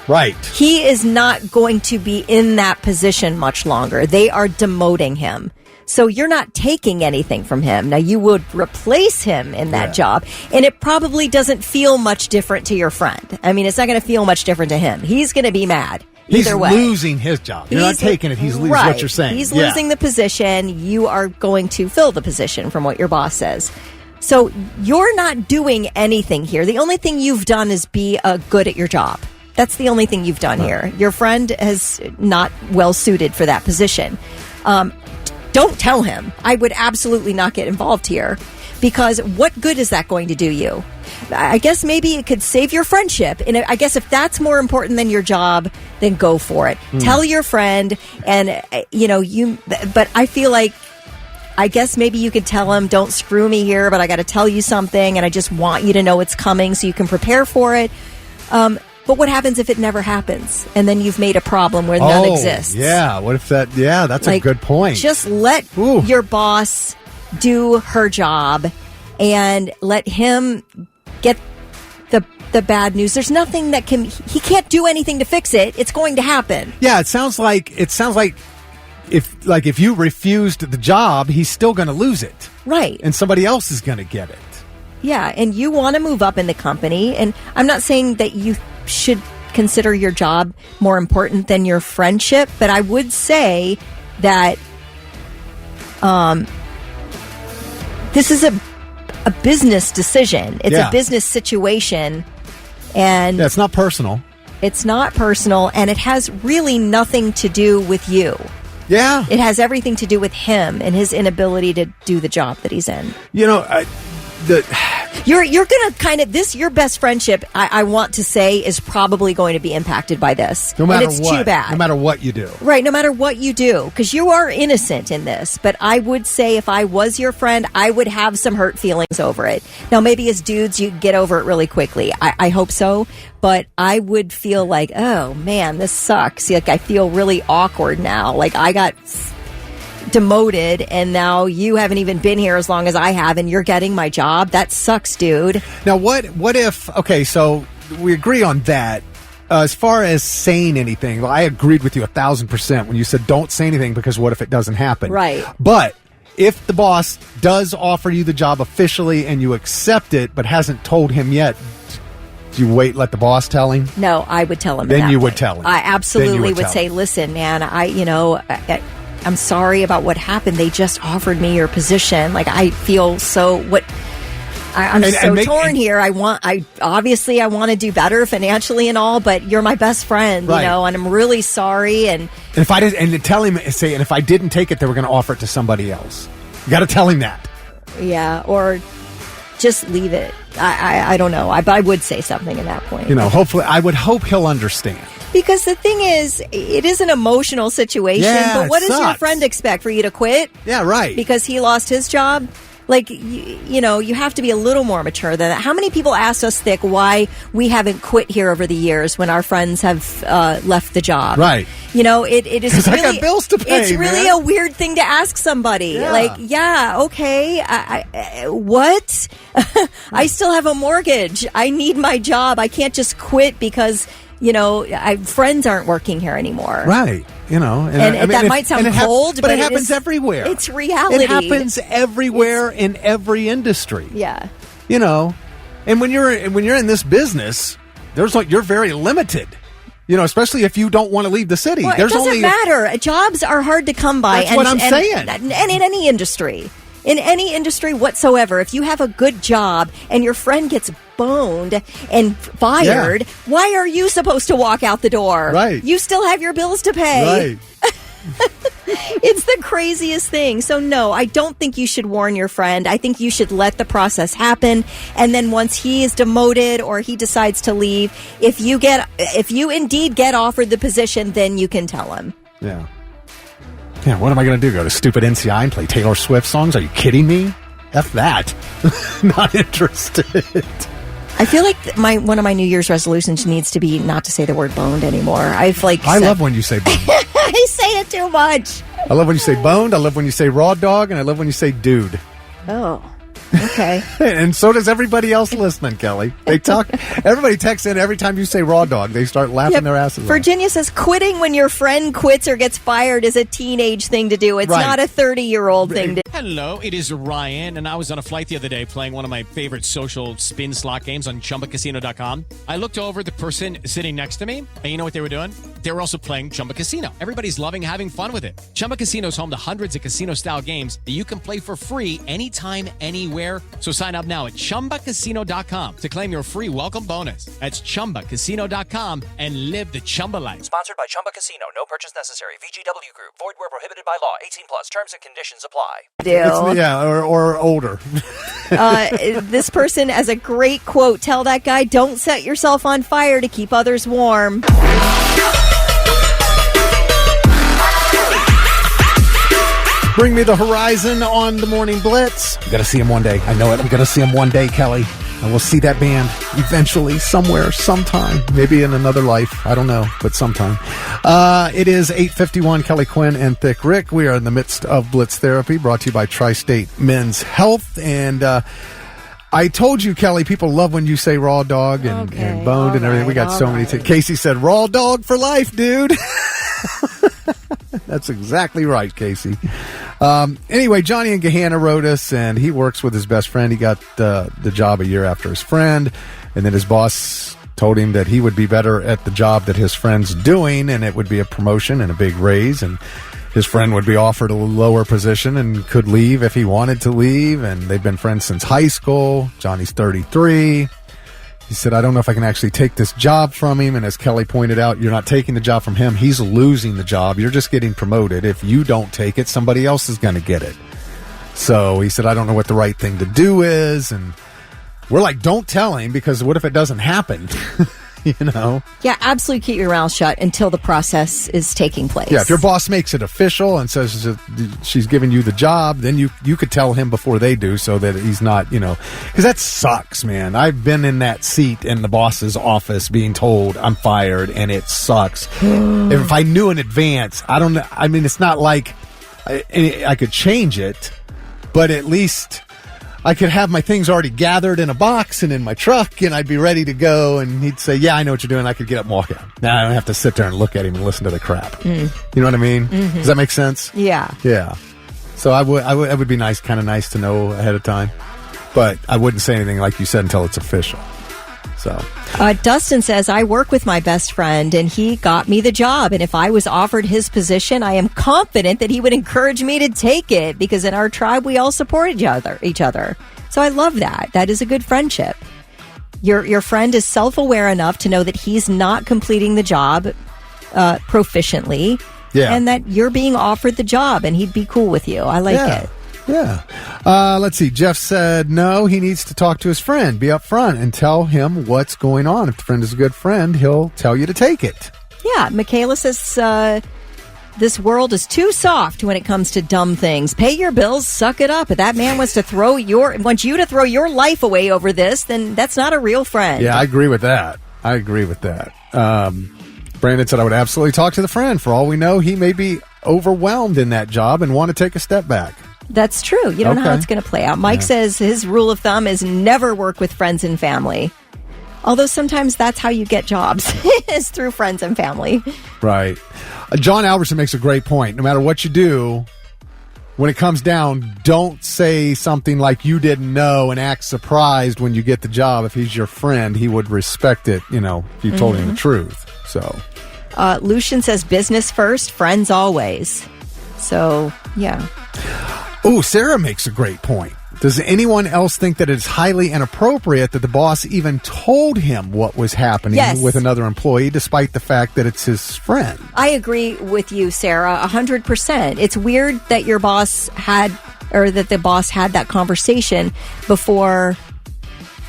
Right. He is not going to be in that position much longer. They are demoting him. So you're not taking anything from him. Now, you would replace him in that job, and it probably doesn't feel much different to your friend. I mean, it's not going to feel much different to him. He's going to be mad. Either way. He's losing his job. You're not taking it. He's losing what you're saying. He's losing the position. You are going to fill the position from what your boss says. So you're not doing anything here. The only thing you've done is be good at your job. That's the only thing you've done here. Your friend is not well suited for that position. Don't tell him. I would absolutely not get involved here, because what good is that going to do you? I guess maybe it could save your friendship. And I guess if that's more important than your job, then go for it. Tell your friend, and but I feel like, I guess maybe you could tell him, don't screw me here, but I got to tell you something, and I just want you to know it's coming so you can prepare for it. But what happens if it never happens, and then you've made a problem where none exists? Yeah, what if that, that's a good point. Just let your boss do her job and let him get the bad news. There's nothing that he can't do anything to fix it. It's going to happen. Yeah, it sounds like if you refused the job, he's still going to lose it. Right. And somebody else is going to get it. Yeah, and you want to move up in the company, and I'm not saying that you should consider your job more important than your friendship, but I would say that this is a business decision. It's a business situation, and it's not personal. It's not personal, and it has really nothing to do with you. Yeah. It has everything to do with him and his inability to do the job that he's in. You're going to kind of your best friendship, I want to say, is probably going to be impacted by this. No matter and it's what. too bad. No matter what you do. Right, no matter what you do, because you are innocent in this. But I would say if I was your friend, I would have some hurt feelings over it. Now, maybe as dudes, you get over it really quickly. I hope so. But I would feel like, oh, man, this sucks. Like, I feel really awkward now. Like, I got demoted and now you haven't even been here as long as I have and you're getting my job. That sucks, dude. Now, what if, okay, so we agree on that. As far as saying anything, well, I agreed with you 1,000% when you said don't say anything because what if it doesn't happen? Right. But if the boss does offer you the job officially and you accept it but hasn't told him yet, do you wait, let the boss tell him? No, I would tell him. Then you would tell him. I absolutely would say, listen, man, I'm sorry about what happened. They just offered me your position. Like, I feel I'm torn here. I want to do better financially and all, but you're my best friend, right. And I'm really sorry. And if I did, and to tell him, and if I didn't take it, they were going to offer it to somebody else. You got to tell him that. Yeah, or just leave it. I don't know. I would say something at that point. Hopefully, I would hope he'll understand. Because the thing is, it is an emotional situation, but what does your friend expect? For you to quit? Yeah, right. Because he lost his job? Like, you have to be a little more mature than that. How many people asked us, Thick, why we haven't quit here over the years when our friends have left the job? Right. It is really, I got bills to pay, it's really a weird thing to ask somebody. Yeah. Like, okay, what? I still have a mortgage. I need my job. I can't just quit because friends aren't working here anymore. Right. That might sound cold, but it happens everywhere. It's reality. It happens everywhere in every industry. Yeah. And when you're in this business, you're very limited. Especially if you don't want to leave the city. Well, it doesn't matter. Jobs are hard to come by. That's what I'm saying. And in any industry. In any industry whatsoever, if you have a good job and your friend gets boned and fired, why are you supposed to walk out the door? Right. You still have your bills to pay. Right. It's the craziest thing. So no, I don't think you should warn your friend. I think you should let the process happen. And then once he is demoted or he decides to leave, if you indeed get offered the position, then you can tell him. Yeah. Yeah, what am I going to do? Go to stupid NCI and play Taylor Swift songs? Are you kidding me? F that. Not interested. I feel like one of my New Year's resolutions needs to be not to say the word boned anymore. I love when you say boned. I say it too much. I love when you say boned. I love when you say raw dog. And I love when you say dude. Oh, okay. And so does everybody else listening, Kelly. Everybody texts in every time you say raw dog. They start laughing their asses off. Virginia says quitting when your friend quits or gets fired is a teenage thing to do. It's not a 30-year-old thing to do. Hello, it is Ryan, and I was on a flight the other day playing one of my favorite social spin slot games on ChumbaCasino.com. I looked over at the person sitting next to me, and you know what they were doing? They were also playing Chumba Casino. Everybody's loving having fun with it. Chumba Casino is home to hundreds of casino-style games that you can play for free anytime, anywhere. So sign up now at ChumbaCasino.com to claim your free welcome bonus. That's ChumbaCasino.com and live the Chumba life. Sponsored by Chumba Casino. No purchase necessary. VGW Group. Void where prohibited by law. 18 plus. Terms and conditions apply. Or older. This person has a great quote. Tell that guy, don't set yourself on fire to keep others warm. Bring me the horizon on the Morning Blitz. I'm going to see him one day. I know it. I'm going to see him one day, Kelly. And we'll see that band eventually, somewhere, sometime. Maybe in another life. I don't know, but sometime. It is 8:51, Kelly Quinn and Thick Rick. We are in the midst of Blitz Therapy, brought to you by Tri-State Men's Health. And I told you, Kelly, people love when you say raw dog and boned and everything. We got so many. Casey said, raw dog for life, dude. That's exactly right, Casey. Anyway, Johnny in Gahanna wrote us, and he works with his best friend. He got the job a year after his friend, and then his boss told him that he would be better at the job that his friend's doing, and it would be a promotion and a big raise, and his friend would be offered a lower position and could leave if he wanted to leave, and they've been friends since high school. Johnny's 33. He said, I don't know if I can actually take this job from him. And as Kelly pointed out, you're not taking the job from him. He's losing the job. You're just getting promoted. If you don't take it, somebody else is going to get it. So he said, I don't know what the right thing to do is. And we're like, don't tell him, because what if it doesn't happen? You know? Yeah, absolutely keep your mouth shut until the process is taking place. Yeah, if your boss makes it official and says that she's giving you the job, then you could tell him before they do, so that he's not, because that sucks, man. I've been in that seat in the boss's office being told I'm fired, and it sucks. If I knew in advance, it's not like I could change it, but at least I could have my things already gathered in a box and in my truck, and I'd be ready to go, and he'd say, yeah, I know what you're doing. I could get up and walk out. Now I don't have to sit there and look at him and listen to the crap. You know what I mean? Mm-hmm. Does that make sense? Yeah. Yeah. So it would be nice to know ahead of time, but I wouldn't say anything like you said until it's official. So Dustin says, I work with my best friend, and he got me the job. And if I was offered his position, I am confident that he would encourage me to take it, because in our tribe, we all support each other. So I love that. That is a good friendship. Your friend is self-aware enough to know that he's not completing the job proficiently, and that you're being offered the job, and he'd be cool with you. I like it. Yeah. Let's see. Jeff said, no, he needs to talk to his friend. Be upfront and tell him what's going on. If the friend is a good friend, he'll tell you to take it. Yeah. Michaela says, this world is too soft when it comes to dumb things. Pay your bills, suck it up. If that man wants you to throw your life away over this, then that's not a real friend. Yeah, I agree with that. Brandon said, I would absolutely talk to the friend. For all we know, he may be overwhelmed in that job and want to take a step back. That's true. You don't know how it's going to play out. Mike says his rule of thumb is never work with friends and family. Although sometimes that's how you get jobs, is through friends and family. Right. John Albertson makes a great point. No matter what you do, when it comes down, don't say something like you didn't know and act surprised when you get the job. If he's your friend, he would respect it, if you told him the truth. So, Lucian says business first, friends always. So, yeah. Oh, Sarah makes a great point. Does anyone else think that it's highly inappropriate that the boss even told him what was happening with another employee, despite the fact that it's his friend? I agree with you, Sarah, 100%. It's weird that your boss that the boss had that conversation before.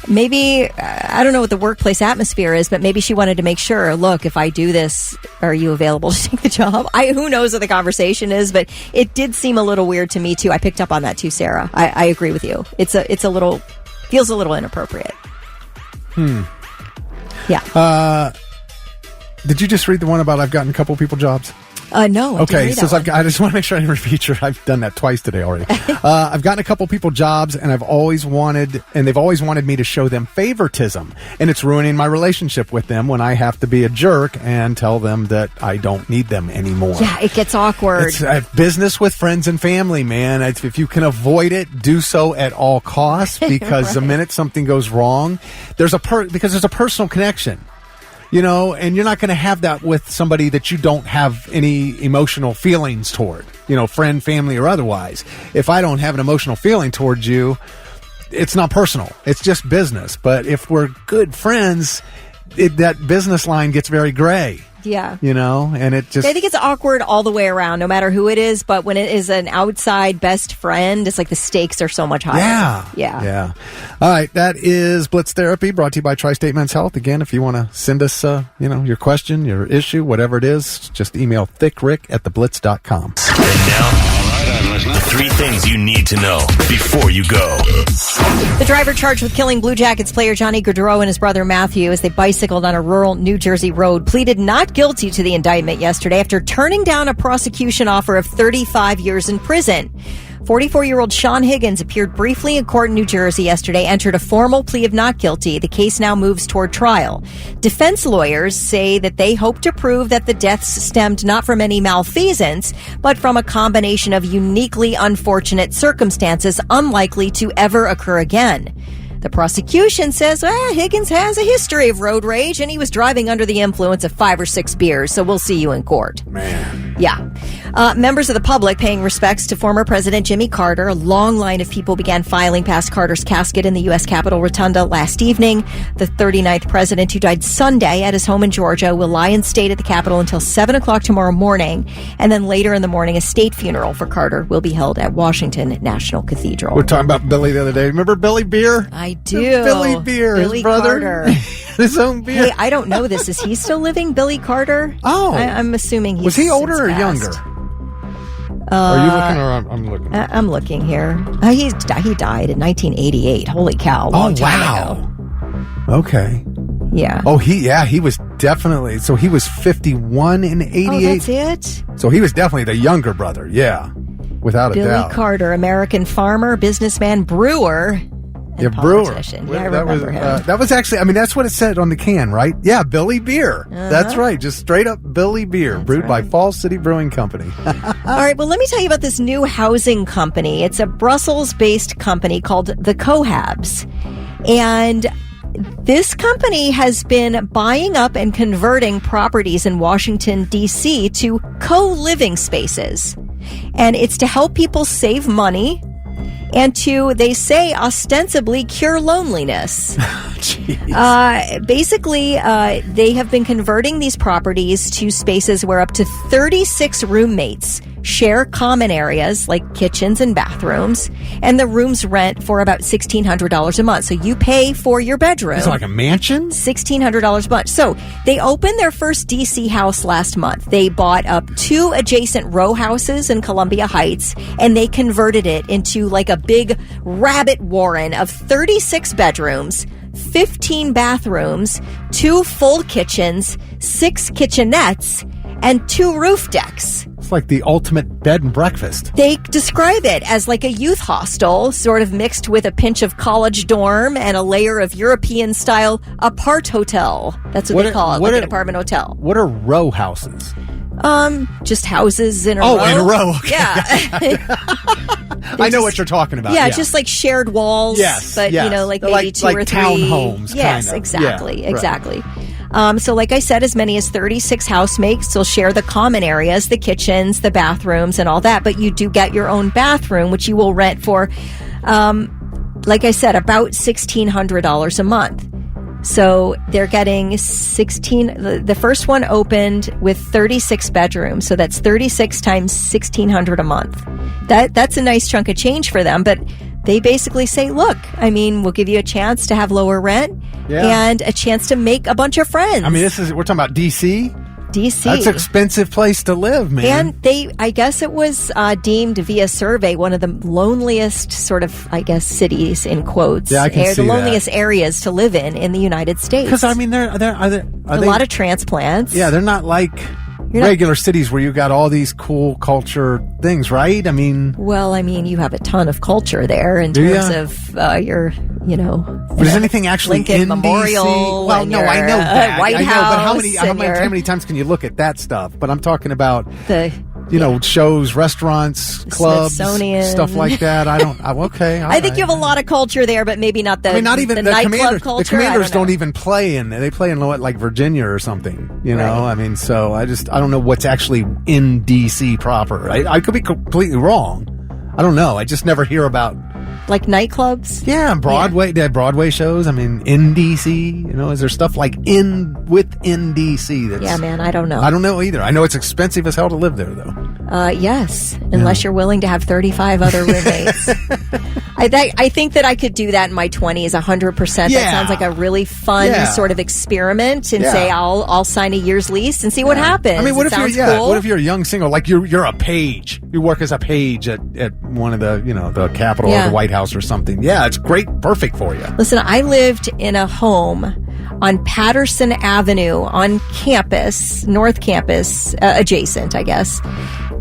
Maybe, I don't know what the workplace atmosphere is, but maybe she wanted to make sure, look, if I do this, are you available to take the job? Who knows what the conversation is, but it did seem a little weird to me, too. I picked up on that, too, feels a little inappropriate. Yeah. Did you just read the one about I've gotten a couple people jobs? No. Okay, so I just want to make sure I didn't repeat I've done that twice today already. I've gotten a couple people jobs, and they've always wanted me to show them favoritism, and it's ruining my relationship with them when I have to be a jerk and tell them that I don't need them anymore. Yeah, it gets awkward. It's business with friends and family, man. If you can avoid it, do so at all costs, because the minute something goes wrong, there's a personal connection. And you're not going to have that with somebody that you don't have any emotional feelings toward, friend, family, or otherwise. If I don't have an emotional feeling towards you, it's not personal. It's just business. But if we're good friends, that business line gets very gray. Yeah. And it just... I think it's awkward all the way around, no matter who it is. But when it is an outside best friend, it's like the stakes are so much higher. Yeah. All right. That is Blitz Therapy, brought to you by Tri-State Men's Health. Again, if you want to send us, your question, your issue, whatever it is, just email thickrick@theblitz.com. And now... The 3 things you need to know before you go. The driver charged with killing Blue Jackets player Johnny Gaudreau and his brother Matthew as they bicycled on a rural New Jersey road pleaded not guilty to the indictment yesterday after turning down a prosecution offer of 35 years in prison. 44-year-old Sean Higgins appeared briefly in court in New Jersey yesterday, entered a formal plea of not guilty. The case now moves toward trial. Defense lawyers say that they hope to prove that the deaths stemmed not from any malfeasance, but from a combination of uniquely unfortunate circumstances unlikely to ever occur again. The prosecution says, Higgins has a history of road rage and he was driving under the influence of 5 or 6 beers, so we'll see you in court. Man. Yeah. Members of the public paying respects to former President Jimmy Carter. A long line of people began filing past Carter's casket in the U.S. Capitol Rotunda last evening. The 39th president, who died Sunday at his home in Georgia, will lie in state at the Capitol until 7 o'clock tomorrow morning. And then later in the morning, a state funeral for Carter will be held at Washington National Cathedral. We're talking about Billy the other day. Remember Billy Beer? I do. Billy Beer, Billy his brother. Carter. His own beer. Hey, I don't know this. Is he still living, Billy Carter? Oh. I'm assuming he's Was he older or since younger? passed. Are you looking or I'm looking? I'm looking here. He died in 1988. Holy cow. Long time ago. Okay. Yeah. Oh, he was definitely, so he was 51 in 88. Oh, that's it? So he was definitely the younger brother. Yeah. Without a doubt. Billy Carter, American farmer, businessman, brewer, and politician. Brewer. Yeah, I remember him. That was actually, I mean, that's what it said on the can, right? Yeah, Billy Beer. That's right. Just straight up Billy Beer, brewed by Falls City Brewing Company. All right, well, let me tell you about this new housing company. It's a Brussels-based company called the Cohabs. And this company has been buying up and converting properties in Washington, D.C. to co-living spaces. And it's to help people save money and to, they say, ostensibly cure loneliness. Basically, they have been converting these properties to spaces where up to 36 roommates share common areas like kitchens and bathrooms, and the rooms rent for about $1,600 a month. So you pay for your bedroom. Is it like a mansion? $1,600 a month. So they opened their first DC house last month. They bought up 2 adjacent row houses in Columbia Heights, and they converted it into like a big rabbit warren of 36 bedrooms, 15 bathrooms, 2 full kitchens, 6 kitchenettes, and 2 roof decks. It's like the ultimate bed and breakfast. They describe it as like a youth hostel, sort of mixed with a pinch of college dorm and a layer of European-style apart hotel. That's what they call it, like an apartment hotel. What are row houses? Just houses in a row. Oh, in a row. Okay. Yeah. I know what you're talking about. Yeah, just like shared walls. Yes, but yes. You know, like They're maybe 2 like or 3 townhomes. Yes, kind of. exactly, Yeah, exactly. So like I said, as many as 36 housemates will share the common areas, the kitchens, the bathrooms, and all that. But you do get your own bathroom, which you will rent for, like I said, about $1,600 a month. So they're getting the first one opened with 36 bedrooms. So that's 36 times $1,600 a month. That's a nice chunk of change for them. But they basically say, look, I mean, we'll give you a chance to have lower rent and a chance to make a bunch of friends. I mean, we're talking about D.C.? D.C. That's an expensive place to live, man. And I guess it was deemed via survey one of the loneliest sort of, I guess, cities in quotes. Yeah, I can see the loneliest that. areas to live in the United States. Because, I mean, are they a lot of transplants. Yeah, they're not like regular cities where you got all these cool culture things, right? I mean... Well, I mean, you have a ton of culture there in terms of your, But is anything actually Lincoln in Memorial? DC? Well, no, I know that. White I know, House. but how many times can you look at that stuff? But I'm talking about the shows, restaurants, clubs, Smithsonian. stuff like that. I think you have a lot of culture there, but maybe not the. I mean, not even the the nightclub culture. The Commanders don't even play in. They play in like Virginia or something. You know, Right. I mean, so I don't know what's actually in DC proper. I could be completely wrong. I don't know. I just never hear about. Like nightclubs? Yeah, Broadway. They have Broadway shows. I mean, in DC, is there stuff like within DC that's... Yeah, man, I don't know. I don't know either. I know it's expensive as hell to live there, though. Yes, unless you're willing to have 35 other roommates. I think that I could do that in my 20s, 100%. Yeah. That sounds like a really fun sort of experiment and say, I'll sign a year's lease and see what happens. I mean, what It if sounds you're cool. what if you're a young single, like you're a page. You work as a page at one of the the Capitol or the White House or something. Yeah, it's great, perfect for you. Listen, I lived in a home on Patterson Avenue on campus, North Campus, adjacent, I guess.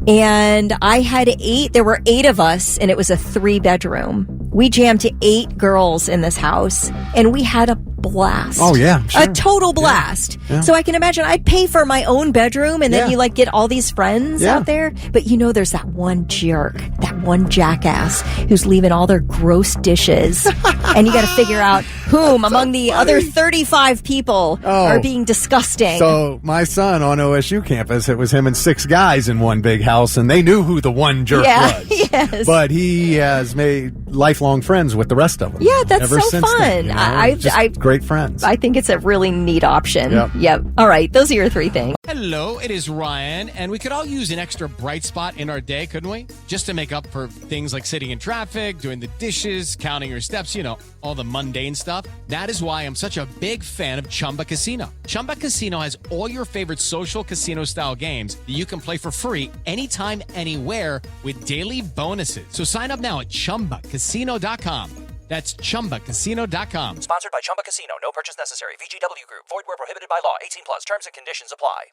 And I had there were 8 of us, and it was a 3-bedroom. We jammed 8 girls in this house, and we had a blast. Oh, yeah, sure. A total blast. Yeah. So I can imagine I'd pay for my own bedroom and then Yeah. you like get all these friends Yeah. out there. But you know, there's that one jerk, that one jackass who's leaving all their gross dishes. And you got to figure out whom among the other 35 people are being disgusting. So my son on OSU campus, it was him and 6 guys in one big house, and they knew who the one jerk was. Yes. But he has made lifelong friends with the rest of them. Yeah, that's ever so since fun. Then, you know? Just great friends. I think it's a really neat option. Yep. All right, those are your 3 things. Hello, it is Ryan, and we could all use an extra bright spot in our day, couldn't we? Just to make up for things like sitting in traffic, doing the dishes, counting your steps, all the mundane stuff. That is why I'm such a big fan of Chumba Casino. Chumba Casino has all your favorite social casino-style games that you can play for free anytime, anywhere with daily bonuses. So sign up now at ChumbaCasino.com. That's ChumbaCasino.com. Sponsored by Chumba Casino. No purchase necessary. VGW Group. Void where prohibited by law. 18 plus. Terms and conditions apply.